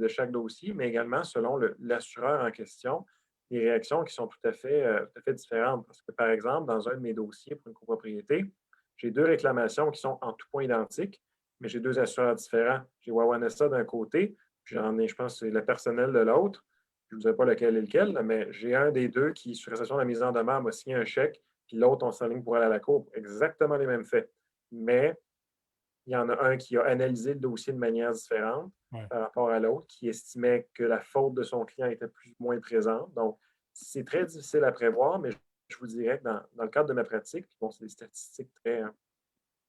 chaque dossier, mais également selon l'assureur en question, des réactions qui sont tout à fait différentes. Parce que, par exemple, dans un de mes dossiers pour une copropriété, j'ai 2 réclamations qui sont en tout point identiques, mais j'ai 2 assureurs différents. J'ai Wawanesa d'un côté, puis j'en ai, je pense, c'est le personnel de l'autre. Je ne vous dirai pas lequel est lequel, mais j'ai un des deux qui, sur réception de la mise en demeure, m'a signé un chèque, puis l'autre, on s'enligne pour aller à la cour. Exactement les mêmes faits. Mais il y en a un qui a analysé le dossier de manière différente par rapport à l'autre, qui estimait que la faute de son client était plus ou moins présente. Donc, c'est très difficile à prévoir, mais je vous dirais que dans le cadre de ma pratique, bon, c'est des statistiques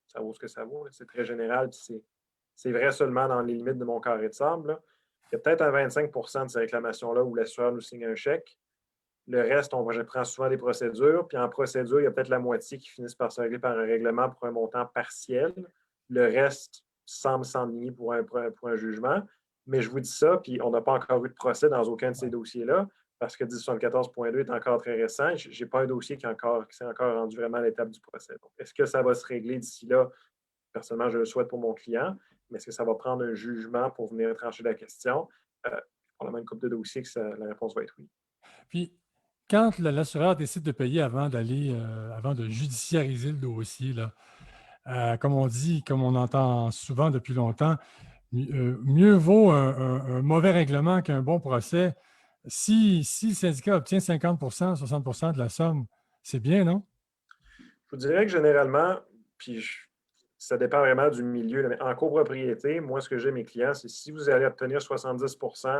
ça vaut ce que ça vaut, c'est très général, puis c'est vrai seulement dans les limites de mon carré de sable. Là. Il y a peut-être un 25 de ces réclamations-là où l'assureur nous signe un chèque. Le reste, je prends souvent des procédures, puis en procédure, il y a peut-être la moitié qui finissent par se régler par un règlement pour un montant partiel. Le reste semble s'enligner pour un jugement. Mais je vous dis ça, puis on n'a pas encore eu de procès dans aucun de ces dossiers-là, parce que 1074.2 est encore très récent. Je n'ai pas un dossier qui s'est encore rendu vraiment à l'étape du procès. Est-ce que ça va se régler d'ici là? Personnellement, je le souhaite pour mon client, mais est-ce que ça va prendre un jugement pour venir trancher la question? Probablement une couple de dossiers que la réponse va être oui. Puis, quand l'assureur décide de payer avant de judiciariser le dossier, là, comme on dit, comme on entend souvent depuis longtemps, mieux vaut un mauvais règlement qu'un bon procès. Si le syndicat obtient 50 60 de la somme, c'est bien, non? Je vous dirais que généralement, puis ça dépend vraiment du milieu, là, mais en copropriété, moi, ce que j'ai mes clients, c'est si vous allez obtenir 70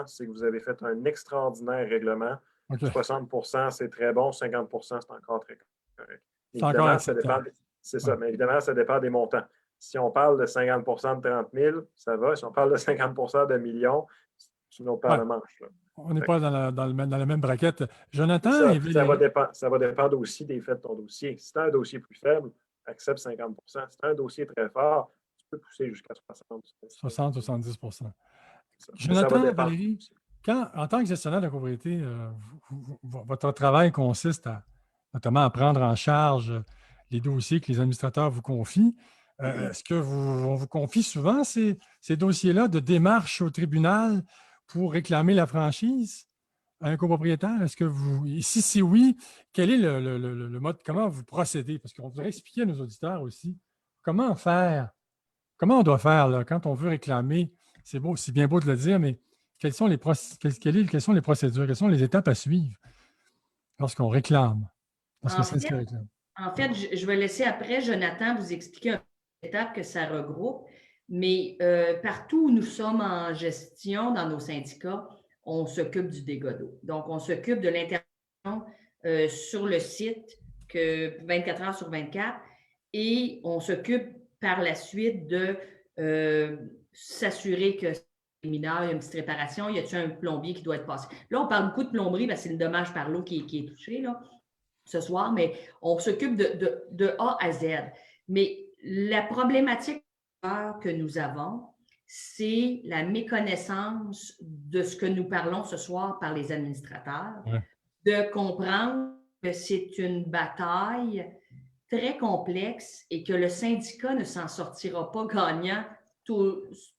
c'est que vous avez fait un extraordinaire règlement. Okay. 60 c'est très bon, 50 c'est encore très correct. Évidemment, ça dépend. C'est ça, mais évidemment, ça dépend des montants. Si on parle de 50 de 30 000, ça va. Si on parle de 50 de millions, c'est une autre paire de manches. Là. On n'est pas dans la même braquette. Jonathan, ça va dépendre aussi des faits de ton dossier. Si tu as un dossier plus faible, accepte 50 Si tu as un dossier très fort, tu peux pousser jusqu'à 70 Jonathan, Valérie, en tant que gestionnaire de copropriété, votre travail consiste notamment à prendre en charge les dossiers que les administrateurs vous confient. Est-ce qu'on vous confie souvent ces dossiers-là de démarche au tribunal pour réclamer la franchise? à un copropriétaire? Est-ce que vous. Si c'est oui, quel est le mode, comment vous procédez? Parce qu'on voudrait expliquer à nos auditeurs aussi comment faire, comment on doit faire là, quand on veut réclamer. C'est beau, c'est bien beau de le dire, mais quelles sont les, quelles sont les procédures, quelles sont les étapes à suivre lorsqu'on réclame, lorsque En c'est ce fait, qui réclame? je vais laisser après Jonathan vous expliquer un peu les étapes que ça regroupe. Mais partout où nous sommes en gestion dans nos syndicats, on s'occupe du dégât d'eau. Donc, on s'occupe de l'intervention sur le site 24 heures sur 24 et on s'occupe par la suite de s'assurer que c'est mineur, il y a une petite réparation, y a-t-il un plombier qui doit être passé. Là, on parle beaucoup de plomberie parce que c'est le dommage par l'eau qui est touché là, ce soir, mais on s'occupe de A à Z. Mais la problématique que nous avons, c'est la méconnaissance de ce que nous parlons ce soir par les administrateurs, de comprendre que c'est une bataille très complexe et que le syndicat ne s'en sortira pas gagnant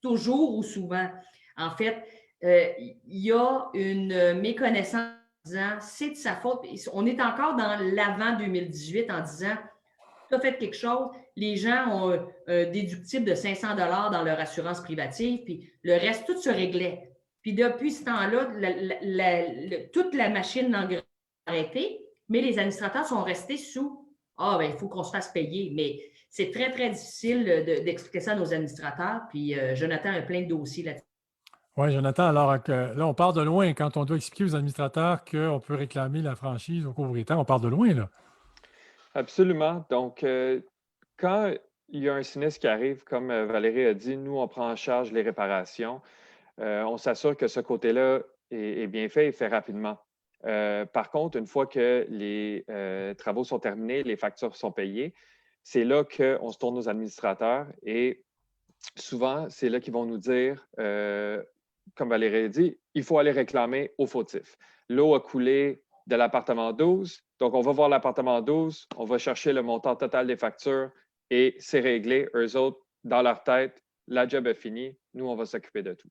toujours ou souvent. En fait, il y a une méconnaissance en disant c'est de sa faute. On est encore dans l'avant 2018 en disant tu as fait quelque chose, les gens ont un déductible de 500 $ dans leur assurance privative, puis le reste, tout se réglait. Puis depuis ce temps-là, toute la machine a arrêté, mais les administrateurs sont restés sous ah, ben il faut qu'on se fasse payer. Mais c'est très, très difficile d'expliquer ça à nos administrateurs. Puis Jonathan a plein de dossiers là-dessus. Oui, Jonathan, alors là, on part de loin quand on doit expliquer aux administrateurs qu'on peut réclamer la franchise au copropriétaire. On part de loin, là. Absolument. Donc, quand il y a un sinistre qui arrive, comme Valérie a dit, nous, on prend en charge les réparations. On s'assure que ce côté-là est bien fait et fait rapidement. Par contre, une fois que les travaux sont terminés, les factures sont payées, c'est là qu'on se tourne aux administrateurs et souvent, c'est là qu'ils vont nous dire, comme Valérie a dit, il faut aller réclamer au fautif. L'eau a coulé de l'appartement 12, donc on va voir l'appartement 12, on va chercher le montant total des factures et c'est réglé. Eux autres, dans leur tête, la job est finie, nous, on va s'occuper de tout.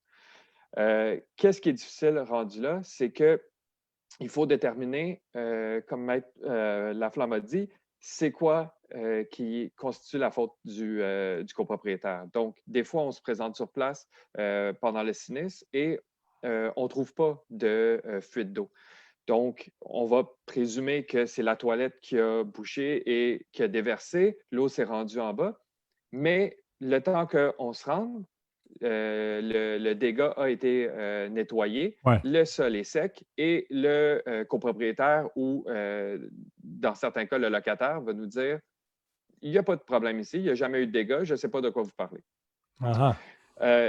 Qu'est-ce qui est difficile rendu là? C'est qu'il faut déterminer, comme Maître Laflamme a dit, c'est quoi qui constitue la faute du copropriétaire. Donc, des fois, on se présente sur place pendant le sinistre et on ne trouve pas de fuite d'eau. Donc, on va présumer que c'est la toilette qui a bouché et qui a déversé, l'eau s'est rendue en bas, mais le temps qu'on se rende, le dégât a été nettoyé, Ouais. le sol est sec et le copropriétaire ou, dans certains cas, le locataire va nous dire il n'y a pas de problème ici, il n'y a jamais eu de dégâts, je ne sais pas de quoi vous parlez.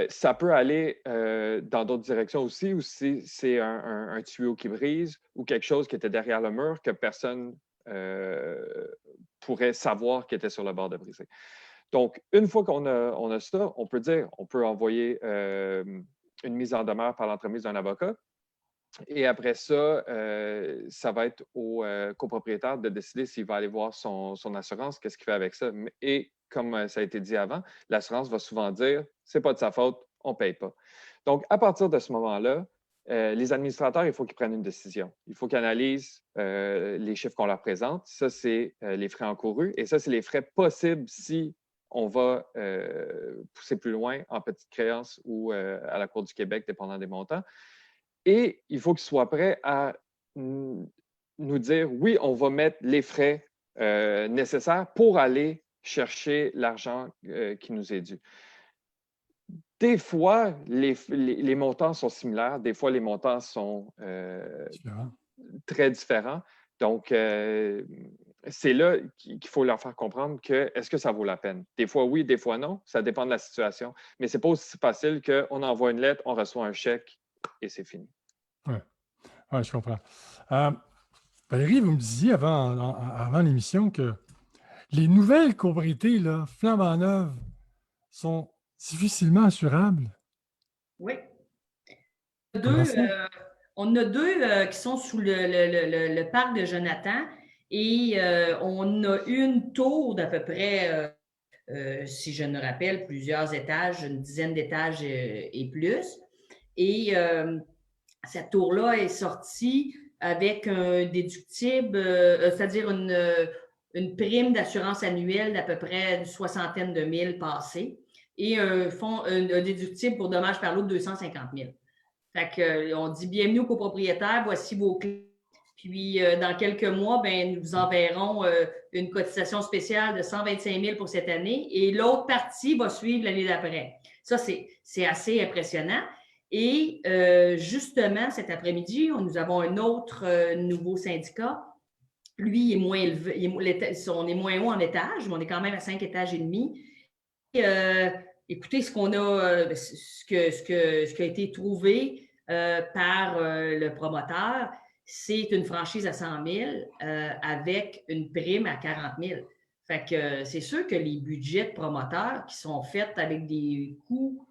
Ça peut aller dans d'autres directions aussi, ou si c'est un tuyau qui brise ou quelque chose qui était derrière le mur que personne pourrait savoir qu'il était sur le bord de briser. Donc, une fois qu'on a ça, on peut envoyer une mise en demeure par l'entremise d'un avocat. Et après ça, ça va être au copropriétaire de décider s'il va aller voir son assurance, qu'est-ce qu'il fait avec ça. Et comme ça a été dit avant, l'assurance va souvent dire c'est pas de sa faute, on ne paye pas. Donc, à partir de ce moment-là, les administrateurs, il faut qu'ils prennent une décision. Il faut qu'ils analysent les chiffres qu'on leur présente. Ça, c'est les frais encourus. Et ça, c'est les frais possibles si on va pousser plus loin en petite créance ou à la Cour du Québec, dépendant des montants. Et il faut qu'ils soient prêts à nous dire oui, on va mettre les frais nécessaires pour aller chercher l'argent qui nous est dû. Des fois, les montants sont similaires, des fois, les montants sont très différents. Donc, c'est là qu'il faut leur faire comprendre que est-ce que ça vaut la peine? Des fois, oui, des fois, non. Ça dépend de la situation. Mais ce n'est pas aussi facile qu'on envoie une lettre, on reçoit un chèque et c'est fini. Oui, ouais, je comprends. Valérie, vous me disiez avant l'émission que les nouvelles copropriétés, là, flambant neuves, sont difficilement assurables. Oui. On a deux qui sont sous le parc de Jonathan et on a une tour d'à peu près, si je me rappelle, plusieurs étages, une dizaine d'étages et plus. Et cette tour-là est sortie avec un déductible, c'est-à-dire une prime d'assurance annuelle d'à peu près une soixantaine de mille passés et un déductible pour dommages par l'eau de 250 000. Fait que, on dit bienvenue aux copropriétaires, voici vos clés. Puis, dans quelques mois, ben, nous vous enverrons une cotisation spéciale de 125 000 pour cette année et l'autre partie va suivre l'année d'après. Ça, c'est assez impressionnant. Et justement, cet après-midi, nous avons un autre nouveau syndicat. Lui, il est moins élevé, on est moins haut en étage, mais on est quand même à 5 étages et demi. Et, écoutez, ce qu'on a, ce qui a été trouvé par le promoteur, c'est une franchise à 100 000 avec une prime à 40 000. Fait que c'est sûr que les budgets de promoteurs qui sont faits avec des coûts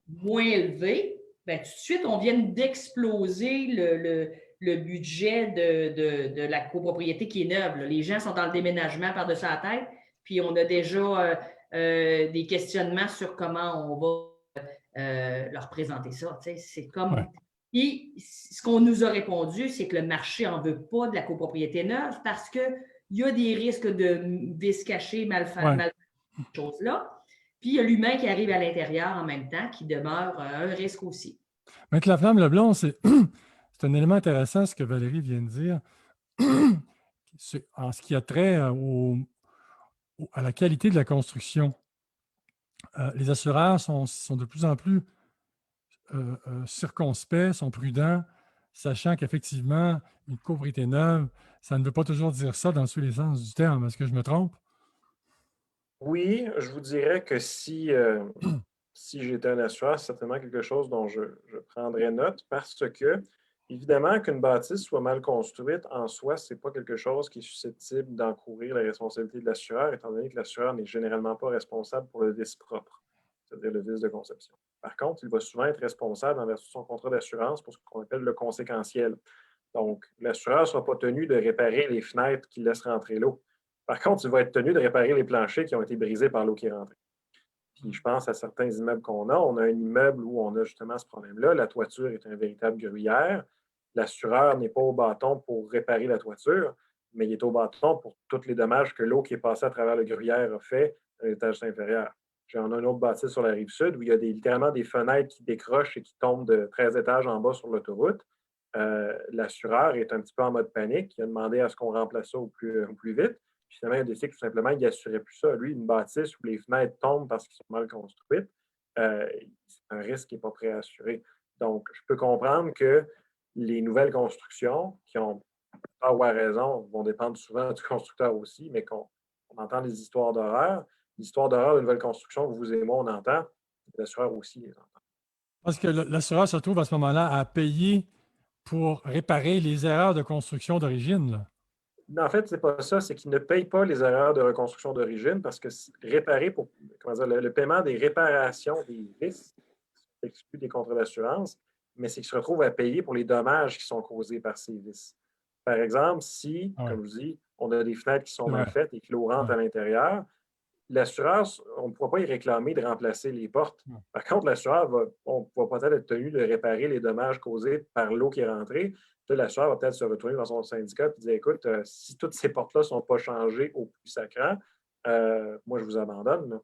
moins élevés, ben, tout de suite, on vient d'exploser le budget de la copropriété qui est neuve. Là. Les gens sont dans le déménagement par-dessus la tête, puis on a déjà des questionnements sur comment on va leur présenter ça. C'est comme... Ouais. Et ce qu'on nous a répondu, c'est que le marché n'en veut pas de la copropriété neuve parce qu'il y a des risques de vices cachés, mal fait, choses-là. Puis il y a l'humain qui arrive à l'intérieur en même temps, qui demeure un risque aussi. Maître Laflamme-Leblond, c'est un élément intéressant ce que Valérie vient de dire en ce qui a trait à la qualité de la construction. Les assureurs sont de plus en plus circonspects, sont prudents, sachant qu'effectivement, une copropriété neuve, ça ne veut pas toujours dire ça dans tous les sens du terme. Est-ce que je me trompe? Oui, je vous dirais que si j'étais un assureur, c'est certainement quelque chose dont je prendrais note parce que, évidemment, qu'une bâtisse soit mal construite en soi, ce n'est pas quelque chose qui est susceptible d'encourir la responsabilité de l'assureur, étant donné que l'assureur n'est généralement pas responsable pour le vice propre, c'est-à-dire le vice de conception. Par contre, il va souvent être responsable en vertu de son contrat d'assurance pour ce qu'on appelle le conséquentiel. Donc, l'assureur ne sera pas tenu de réparer les fenêtres qui laissent rentrer l'eau. Par contre, il va être tenu de réparer les planchers qui ont été brisés par l'eau qui est rentrée. Puis je pense à certains immeubles qu'on a. On a un immeuble où on a justement ce problème-là. La toiture est un véritable gruyère. L'assureur n'est pas au bâton pour réparer la toiture, mais il est au bâton pour tous les dommages que l'eau qui est passée à travers le gruyère a fait à l'étage inférieur. J'en ai un autre bâtisse sur la rive sud où il y a littéralement des fenêtres qui décrochent et qui tombent de 13 étages en bas sur l'autoroute. L'assureur est un petit peu en mode panique. Il a demandé à ce qu'on remplace ça au plus vite. Puis finalement, il a décidé que tout simplement, il n'assurait plus ça. Lui, une bâtisse où les fenêtres tombent parce qu'elles sont mal construites, c'est un risque qui n'est pas prêt à assurer. Donc, je peux comprendre que les nouvelles constructions, qui ont tort ou à raison, vont dépendre souvent du constructeur aussi, mais qu'on entend des histoires d'horreur. L'histoire d'horreur de nouvelles constructions que vous et moi, on entend, l'assureur aussi les entend. Parce que l'assureur se trouve à ce moment-là à payer pour réparer les erreurs de construction d'origine. Là. En fait, ce n'est pas ça, c'est qu'ils ne payent pas les erreurs de reconstruction d'origine parce que réparer pour le paiement des réparations des vices, c'est exclu des contrats d'assurance, mais c'est qu'ils se retrouvent à payer pour les dommages qui sont causés par ces vices. Par exemple, si, comme je vous dis, on a des fenêtres qui sont mal faites et que l'eau rentre à l'intérieur, l'assureur, on ne pourra pas y réclamer de remplacer les portes. Par contre, l'assureur va peut-être être tenu de réparer les dommages causés par l'eau qui est rentrée. L'assureur va peut-être se retourner dans son syndicat et dire écoute, si toutes ces portes-là ne sont pas changées au plus sacrant, moi, je vous abandonne.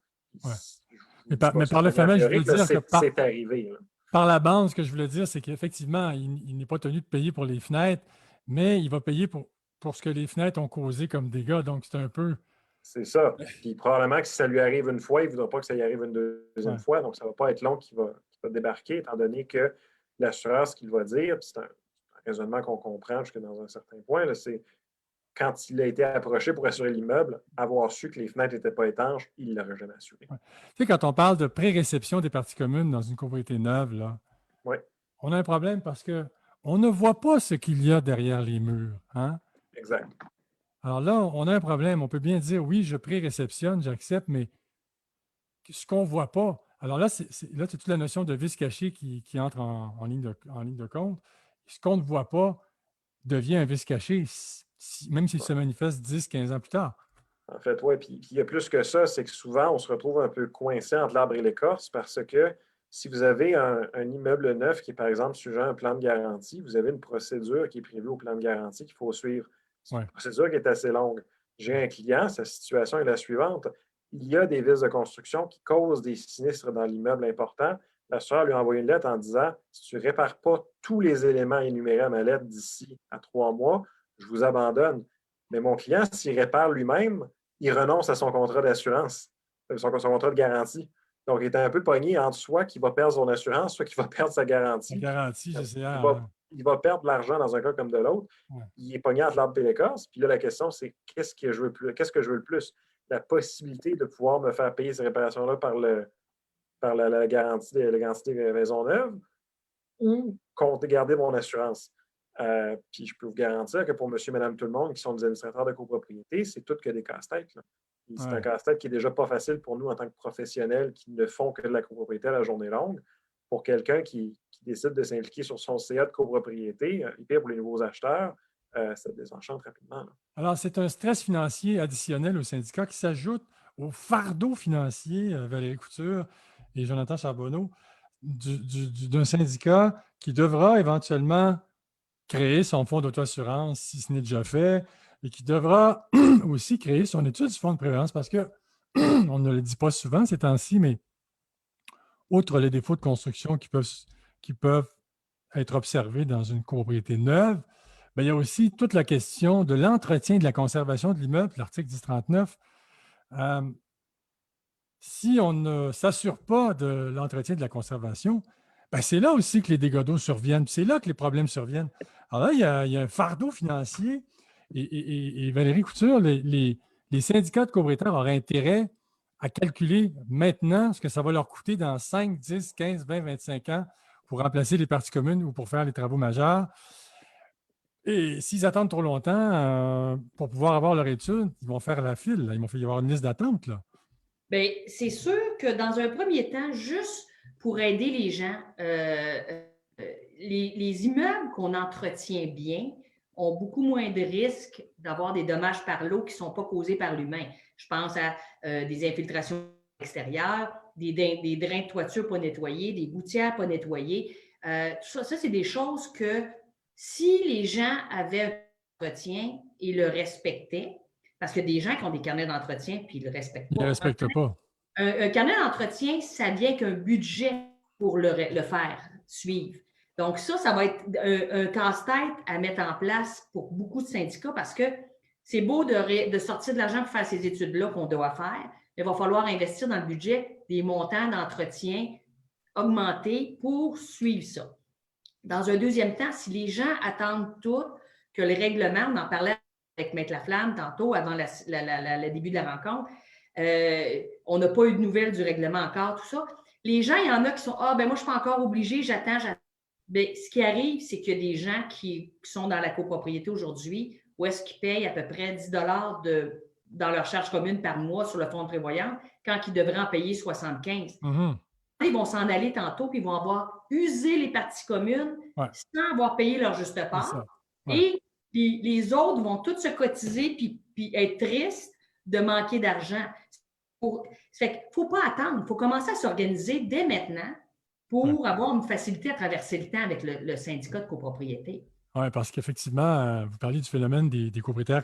Mais par le fameux, je veux dire que c'est arrivé. Là. Par la bande, ce que je voulais dire, c'est qu'effectivement, il n'est pas tenu de payer pour les fenêtres, mais il va payer pour ce que les fenêtres ont causé comme dégâts. Donc, c'est un peu. C'est ça. Puis probablement que si ça lui arrive une fois, il ne voudra pas que ça y arrive une deuxième fois. Donc, ça ne va pas être long qu'il va débarquer, étant donné que l'assureur, ce qu'il va dire, puis c'est un raisonnement qu'on comprend jusque dans un certain point, c'est quand il a été approché pour assurer l'immeuble, avoir su que les fenêtres n'étaient pas étanches, il ne l'aurait jamais assuré. Ouais. Tu sais, quand on parle de pré-réception des parties communes dans une copropriété neuve, là, on a un problème parce qu'on ne voit pas ce qu'il y a derrière les murs. Hein? Exact. Alors là, on a un problème. On peut bien dire, oui, je pré-réceptionne, j'accepte, mais ce qu'on ne voit pas. Alors là, c'est toute la notion de vice caché qui entre en ligne de compte. Ce qu'on ne voit pas devient un vice caché, même s'il se manifeste 10, 15 ans plus tard. En fait, oui. Puis il y a plus que ça, c'est que souvent, on se retrouve un peu coincé entre l'arbre et l'écorce parce que Si vous avez un immeuble neuf qui est, par exemple, sujet à un plan de garantie, vous avez une procédure qui est prévue au plan de garantie qu'il faut suivre. C'est une procédure qui est assez longue. J'ai un client, sa situation est la suivante. Il y a des vices de construction qui causent des sinistres dans l'immeuble important. L'assureur lui a envoyé une lettre en disant si tu ne répares pas tous les éléments énumérés à ma lettre d'ici à 3 mois, je vous abandonne. Mais mon client, s'il répare lui-même, il renonce à son contrat d'assurance, son contrat de garantie. Donc, il est un peu pogné entre soit qu'il va perdre son assurance, soit qu'il va perdre sa garantie. La garantie, Il va perdre de l'argent dans un cas comme de l'autre. Ouais. Il est pogné entre l'arbre et l'écorce. Puis là, la question, c'est qu'est-ce que je veux le plus? La possibilité de pouvoir me faire payer ces réparations-là par la garantie des maisons neuves ou garder mon assurance. Puis je peux vous garantir que pour monsieur, madame, tout le monde qui sont des administrateurs de copropriété, c'est tout que des casse-têtes. C'est un casse-tête qui n'est déjà pas facile pour nous en tant que professionnels qui ne font que de la copropriété à la journée longue. Pour quelqu'un qui décide de s'impliquer sur son CA de copropriété, et puis pour les nouveaux acheteurs, ça désenchante rapidement. Là. Alors, c'est un stress financier additionnel au syndicat qui s'ajoute au fardeau financier, Valérie Couture et Jonathan Charbonneau, d'un syndicat qui devra éventuellement créer son fonds d'auto-assurance, si ce n'est déjà fait, et qui devra aussi créer son étude du fonds de prévoyance parce que, on ne le dit pas souvent ces temps-ci, mais outre les défauts de construction qui peuvent être observés dans une copropriété neuve, bien, il y a aussi toute la question de l'entretien et de la conservation de l'immeuble, l'article 1039. Si on ne s'assure pas de l'entretien et de la conservation, bien, c'est là aussi que les dégâts d'eau surviennent, c'est là que les problèmes surviennent. Alors là, il y a un fardeau financier et Valérie Couture, les syndicats de copropriétaires auraient intérêt à calculer maintenant ce que ça va leur coûter dans 5, 10, 15, 20, 25 ans pour remplacer les parties communes ou pour faire les travaux majeurs. Et s'ils attendent trop longtemps pour pouvoir avoir leur étude, ils vont faire la file. Là. Il va y avoir une liste d'attente. Bien, c'est sûr que dans un premier temps, juste pour aider les gens, les immeubles qu'on entretient bien ont beaucoup moins de risques d'avoir des dommages par l'eau qui ne sont pas causés par l'humain. Je pense à des infiltrations extérieures, des drains de toiture pas nettoyés, des gouttières pas nettoyées. Tout ça, c'est des choses que si les gens avaient un entretien et le respectaient, parce qu'il y a des gens qui ont des carnets d'entretien puis ils ne le respectent pas. Ils ne le respectent pas. Un carnet d'entretien, ça vient qu'un budget pour le faire suivre. Donc ça va être un casse-tête à mettre en place pour beaucoup de syndicats parce que c'est beau de sortir de l'argent pour faire ces études-là qu'on doit faire, mais il va falloir investir dans le budget des montants d'entretien augmentés pour suivre ça. Dans un deuxième temps, si les gens attendent tout que le règlement, on en parlait avec Maître Laflamme tantôt, avant le début de la rencontre, on n'a pas eu de nouvelles du règlement encore, tout ça. Les gens, il y en a qui sont « Ah, ben moi, je ne suis pas encore obligé, j'attends. » Bien, ce qui arrive, c'est qu'il y a des gens qui sont dans la copropriété aujourd'hui où est-ce qu'ils payent à peu près 10 dans leur charge commune par mois sur le fonds de prévoyance quand ils devraient en payer 75. Ils vont s'en aller tantôt puis ils vont avoir usé les parties communes sans avoir payé leur juste part. Et les autres vont tous se cotiser puis être tristes de manquer d'argent. Il ne faut pas attendre. Il faut commencer à s'organiser dès maintenant pour avoir une facilité à traverser le temps avec le syndicat de copropriété. Oui, parce qu'effectivement, vous parliez du phénomène des copropriétaires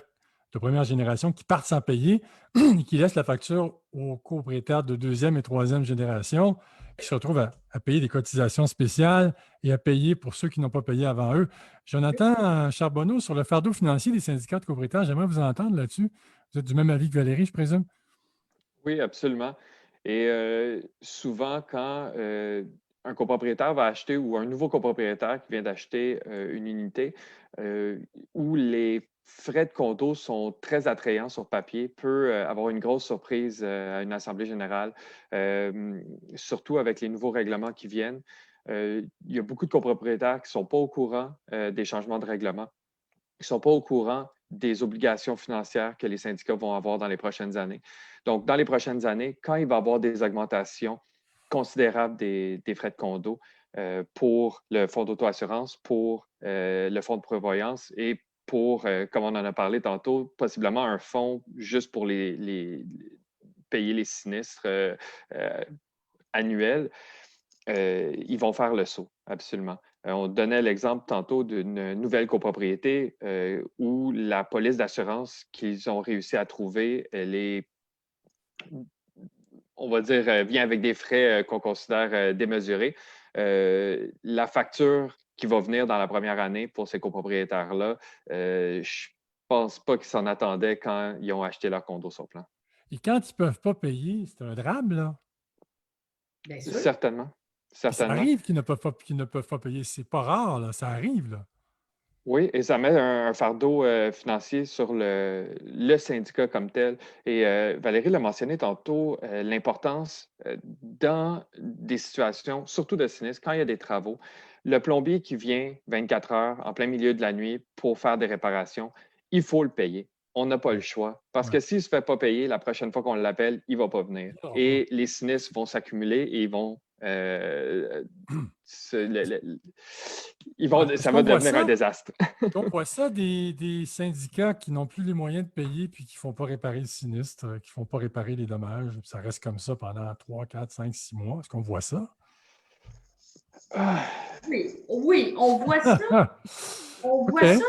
de première génération qui partent sans payer et qui laissent la facture aux copropriétaires de deuxième et troisième génération qui se retrouvent à payer des cotisations spéciales et à payer pour ceux qui n'ont pas payé avant eux. Jonathan Charbonneau, sur le fardeau financier des syndicats de copropriétaires, j'aimerais vous entendre là-dessus. Vous êtes du même avis que Valérie, je présume? Oui, absolument. Et souvent, quand un copropriétaire va acheter ou un nouveau copropriétaire qui vient d'acheter une unité où les frais de condo sont très attrayants sur papier, peut avoir une grosse surprise à une assemblée générale, surtout avec les nouveaux règlements qui viennent. Il y a beaucoup de copropriétaires qui ne sont pas au courant des changements de règlement, qui ne sont pas au courant des obligations financières que les syndicats vont avoir dans les prochaines années. Donc, dans les prochaines années, quand il va y avoir des augmentations considérables des frais de condo pour le fonds d'auto-assurance, pour le fonds de prévoyance et pour, comme on en a parlé tantôt, possiblement un fonds juste pour payer les sinistres annuels, ils vont faire le saut, absolument. On donnait l'exemple tantôt d'une nouvelle copropriété où la police d'assurance qu'ils ont réussi à trouver, elle est, on va dire, vient avec des frais qu'on considère démesurés. La facture qui va venir dans la première année pour ces copropriétaires-là, je ne pense pas qu'ils s'en attendaient quand ils ont acheté leur condo sur plan. Et quand ils ne peuvent pas payer, c'est un drame, là. Bien sûr. Certainement. Puis ça Certainement. arrive qu'ils ne peuvent pas payer. C'est pas rare, là. Ça arrive, là. Oui, et ça met un fardeau financier sur le syndicat comme tel. Et Valérie l'a mentionné tantôt, l'importance dans des situations, surtout de sinistre, quand il y a des travaux, le plombier qui vient 24 heures en plein milieu de la nuit pour faire des réparations, il faut le payer. On n'a pas le choix. Parce que s'il ne se fait pas payer, la prochaine fois qu'on l'appelle, il ne va pas venir. Et les sinistres vont s'accumuler et ils vont ça va devenir un désastre. On voit ça des syndicats qui n'ont plus les moyens de payer puis qui ne font pas réparer le sinistre, qui ne font pas réparer les dommages. Ça reste comme ça pendant 3, 4, 5, 6 mois. Est-ce qu'on voit ça? Oui, on voit ça. On voit ça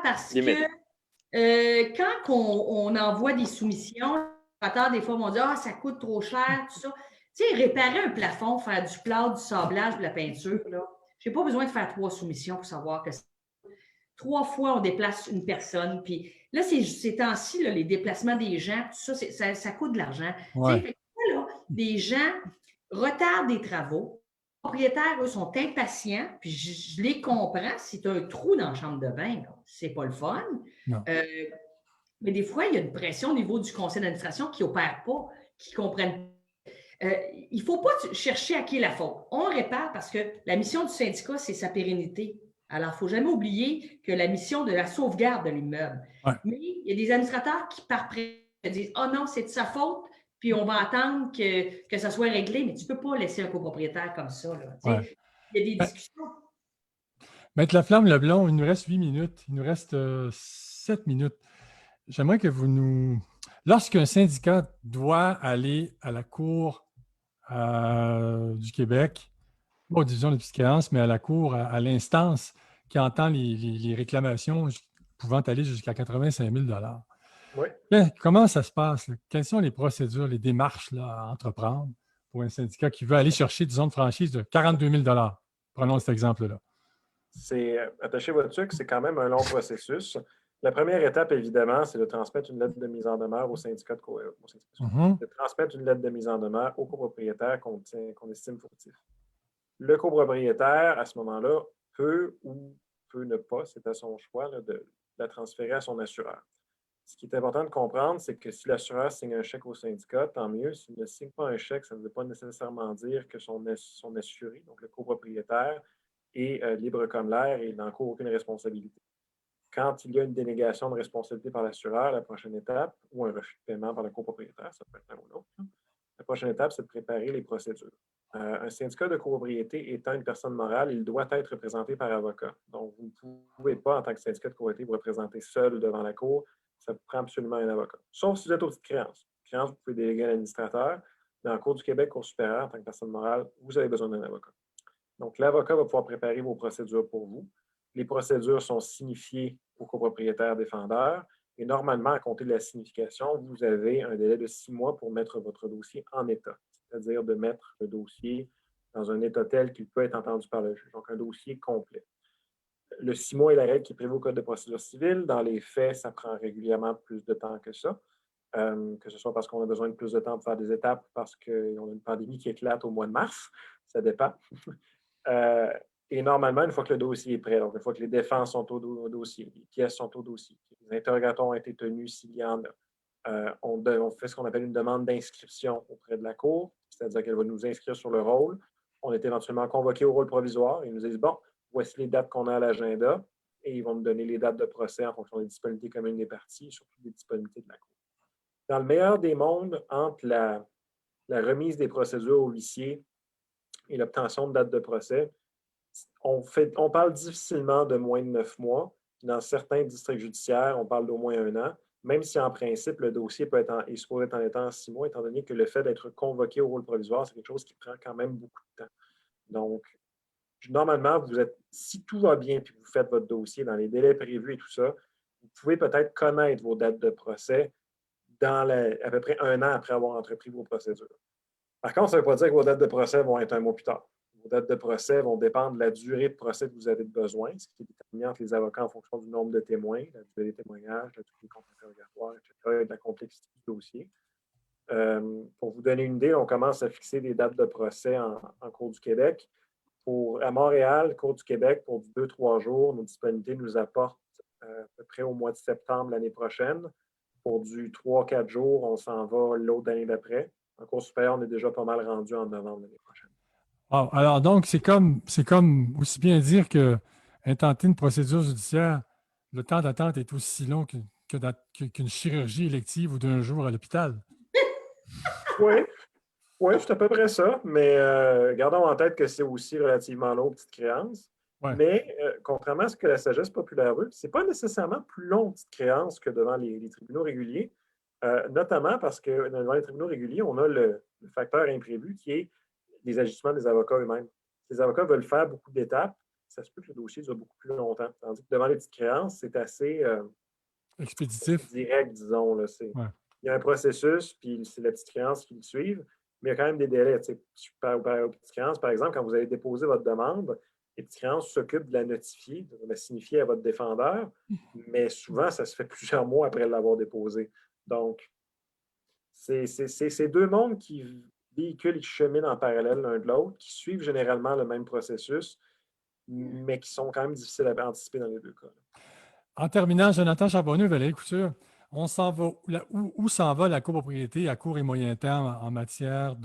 parce que quand on envoie des soumissions, les opérateurs, des fois, vont dire « Ah, ça coûte trop cher, tout ça. » Tu sais, réparer un plafond, faire du plâtre, du sablage, de la peinture, là, je n'ai pas besoin de faire 3 soumissions pour savoir que 3 fois, on déplace une personne. Puis là, ces temps-ci, les déplacements des gens, tout ça, ça coûte de l'argent. Ouais. Tu sais, là, des gens retardent des travaux. Les propriétaires, eux, sont impatients. Puis je les comprends. Si tu as un trou dans la chambre de bain, c'est pas le fun. Mais des fois, il y a une pression au niveau du conseil d'administration qui n'opère pas, qui ne comprennent pas. Il ne faut pas chercher à qui est la faute. On répare parce que la mission du syndicat, c'est sa pérennité. Alors, il ne faut jamais oublier que la mission de la sauvegarde de l'immeuble. Mais il y a des administrateurs qui, par pression, disent « Ah non, c'est de sa faute, puis on va attendre que ça soit réglé. » Mais tu ne peux pas laisser un copropriétaire comme ça. Là. Il y a des discussions. Maître Laflamme-Leblond, il nous reste 8 minutes. Il nous reste 7 minutes. J'aimerais que vous nous... Lorsqu'un syndicat doit aller à la Cour du Québec, pas aux divisions de psychiatrie, mais à la Cour, à l'instance qui entend les réclamations pouvant aller jusqu'à 85 000 Oui. Comment ça se passe? Là? Quelles sont les procédures, les démarches là, à entreprendre pour un syndicat qui veut aller chercher, disons, de franchise de 42 000 Prenons cet exemple-là. Attachez votre sucre, c'est quand même un long processus. La première étape, évidemment, c'est de transmettre une lettre de mise en demeure au syndicat de transmettre une lettre de mise en demeure au copropriétaire qu'on estime fautif. Le copropriétaire, à ce moment-là, peut ou peut ne pas, c'est à son choix, là, de la transférer à son assureur. Ce qui est important de comprendre, c'est que si l'assureur signe un chèque au syndicat, tant mieux. S'il ne signe pas un chèque, ça ne veut pas nécessairement dire que son assuré, donc le copropriétaire, est libre comme l'air et n'encourt aucune responsabilité. Quand il y a une délégation de responsabilité par l'assureur, la prochaine étape, ou un refus de paiement par le copropriétaire, ça peut être l'un ou l'autre, la prochaine étape, c'est de préparer les procédures. Un syndicat de copropriété étant une personne morale, il doit être représenté par avocat. Donc, vous ne pouvez pas, en tant que syndicat de copropriété, vous représenter seul devant la cour. Ça prend absolument un avocat. Sauf si vous êtes aux petites créances. Créances, vous pouvez déléguer à l'administrateur. Mais en Cour du Québec, Cour supérieure, en tant que personne morale, vous avez besoin d'un avocat. Donc, l'avocat va pouvoir préparer vos procédures pour vous. Les procédures sont signifiées au copropriétaire défendeur. Et normalement, à compter de la signification, vous avez un délai de 6 mois pour mettre votre dossier en état, c'est-à-dire de mettre le dossier dans un état tel qu'il peut être entendu par le juge. Donc, un dossier complet. Le 6 mois est la règle qui prévaut au Code de procédure civile. Dans les faits, ça prend régulièrement plus de temps que ça, que ce soit parce qu'on a besoin de plus de temps pour faire des étapes, parce qu'on a une pandémie qui éclate au mois de mars. Ça dépend. Et normalement, une fois que le dossier est prêt, donc une fois que les défenses sont au dossier, les pièces sont au dossier, les interrogatoires ont été tenus s'il y en a, on fait ce qu'on appelle une demande d'inscription auprès de la Cour, c'est-à-dire qu'elle va nous inscrire sur le rôle. On est éventuellement convoqué au rôle provisoire. Ils nous disent, bon, voici les dates qu'on a à l'agenda, et ils vont nous donner les dates de procès en fonction des disponibilités communes des parties, surtout des disponibilités de la Cour. Dans le meilleur des mondes, entre la remise des procédures au huissier et l'obtention de date de procès, on parle difficilement de moins de 9 mois. Dans certains districts judiciaires, on parle d'au moins 1 an, même si en principe, le dossier est supposé être en état en 6 mois, étant donné que le fait d'être convoqué au rôle provisoire, c'est quelque chose qui prend quand même beaucoup de temps. Donc, normalement, si tout va bien et que vous faites votre dossier dans les délais prévus et tout ça, vous pouvez peut-être connaître vos dates de procès à peu près 1 an après avoir entrepris vos procédures. Par contre, ça ne veut pas dire que vos dates de procès vont être 1 mois plus tard. Vos dates de procès vont dépendre de la durée de procès que vous avez besoin, ce qui est déterminé entre les avocats en fonction du nombre de témoins, la durée des témoignages, la durée des contre-interrogatoires, etc., et de la complexité du dossier. Pour vous donner une idée, on commence à fixer des dates de procès en Cour du Québec. À Montréal, Cour du Québec, pour 2-3 jours, nos disponibilités nous apportent à peu près au mois de septembre l'année prochaine. Pour du 3-4 jours, on s'en va l'autre année d'après. En Cour supérieure, on est déjà pas mal rendu en novembre l'année prochaine. Wow. Alors, donc, c'est comme aussi bien dire que intenter une procédure judiciaire, le temps d'attente est aussi long qu'une chirurgie élective ou d'un jour à l'hôpital. Oui, c'est à peu près ça, mais gardons en tête que c'est aussi relativement long, petite créance. Ouais. Mais contrairement à ce que la sagesse populaire veut, ce n'est pas nécessairement plus long, petite créance, que devant les tribunaux réguliers, notamment parce que devant les tribunaux réguliers, on a le facteur imprévu qui est les agissements des avocats eux-mêmes. Les avocats veulent faire beaucoup d'étapes, ça se peut que le dossier dure beaucoup plus longtemps. Tandis que devant les petites créances, c'est assez expéditif, direct, disons. Là. Ouais. Il y a un processus, puis c'est la petite créance qui le suivent, mais il y a quand même des délais. Aux petites créances, par exemple, quand vous allez déposer votre demande, les petites créances s'occupent de la notifier, de la signifier à votre défendeur, mais souvent, ça se fait plusieurs mois après l'avoir déposée. Donc, c'est 2 mondes qui véhiculent et qui cheminent en parallèle l'un de l'autre, qui suivent généralement le même processus, mais qui sont quand même difficiles à anticiper dans les 2 cas. En terminant, Jonathan Charbonneau, Valérie Couture, on s'en va, où s'en va la copropriété à court et moyen terme en matière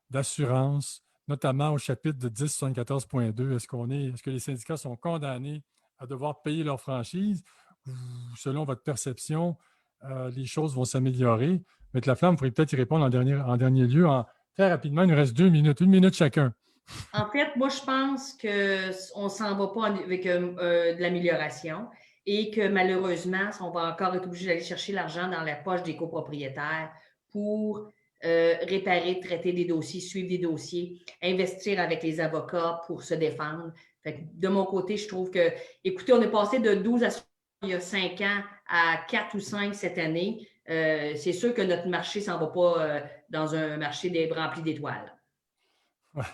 d'assurance, notamment au chapitre de 1074.2? Est-ce que les syndicats sont condamnés à devoir payer leur franchise ou, selon votre perception, les choses vont s'améliorer? M. Laflamme, vous pourriez peut-être y répondre en dernier lieu. Très rapidement, il nous reste 2 minutes, 1 minute chacun. En fait, moi, je pense qu'on ne s'en va pas avec de l'amélioration et que malheureusement, on va encore être obligé d'aller chercher l'argent dans la poche des copropriétaires pour réparer, traiter des dossiers, suivre des dossiers, investir avec les avocats pour se défendre. Fait que de mon côté, je trouve que, écoutez, on est passé de 12 assurances il y a 5 ans à 4 ou 5 cette année. C'est sûr que notre marché ne s'en va pas dans un marché rempli d'étoiles. Ouais.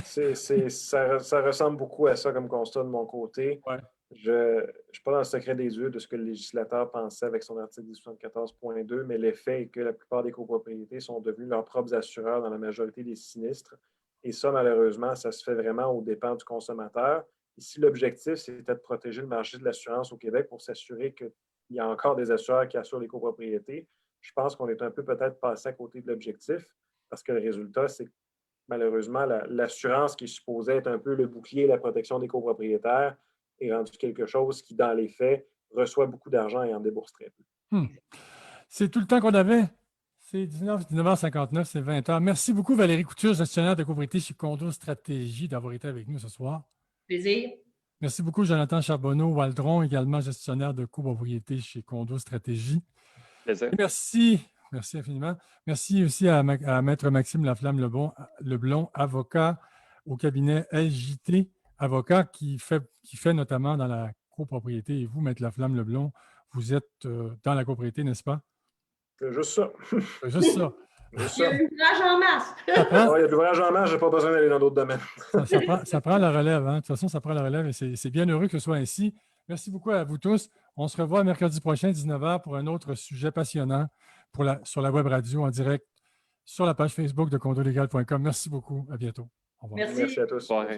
Ça ressemble beaucoup à ça comme constat de mon côté. Ouais. Je ne suis pas dans le secret des yeux de ce que le législateur pensait avec son article 1074.2, mais l'effet est que la plupart des copropriétés sont devenues leurs propres assureurs dans la majorité des sinistres. Et ça, malheureusement, ça se fait vraiment aux dépens du consommateur. Ici, l'objectif, c'était de protéger le marché de l'assurance au Québec pour s'assurer qu'il y a encore des assureurs qui assurent les copropriétés. Je pense qu'on est un peu peut-être passé à côté de l'objectif parce que le résultat, c'est que malheureusement, l'assurance qui est supposée être un peu le bouclier et la protection des copropriétaires est rendue quelque chose qui, dans les faits, reçoit beaucoup d'argent et en débourse très peu. C'est tout le temps qu'on avait. C'est 19h59, c'est 20h. Merci beaucoup, Valérie Couture, gestionnaire de copropriété chez Condo Stratégie, d'avoir été avec nous ce soir. Plaisir. Merci beaucoup, Jonathan Charbonneau-Waldron, également gestionnaire de copropriété chez Condo Stratégie. Plaisir. Merci infiniment. Merci aussi à Maître Maxime Laflamme-Leblond, avocat au cabinet LJT, avocat qui fait notamment dans la copropriété. Et vous, Maître Laflamme-Leblond, vous êtes dans la copropriété, n'est-ce pas? C'est juste ça. C'est juste ça. Il y a l'ouvrage en masse. Il y a de l'ouvrage en masse, je n'ai pas besoin d'aller dans d'autres domaines. ça prend la relève. Hein? De toute façon, ça prend la relève et c'est bien heureux que ce soit ainsi. Merci beaucoup à vous tous. On se revoit mercredi prochain, 19h, pour un autre sujet passionnant sur la web radio en direct sur la page Facebook de condolégal.com. Merci beaucoup. À bientôt. Au revoir. Merci à tous. Bonne soirée.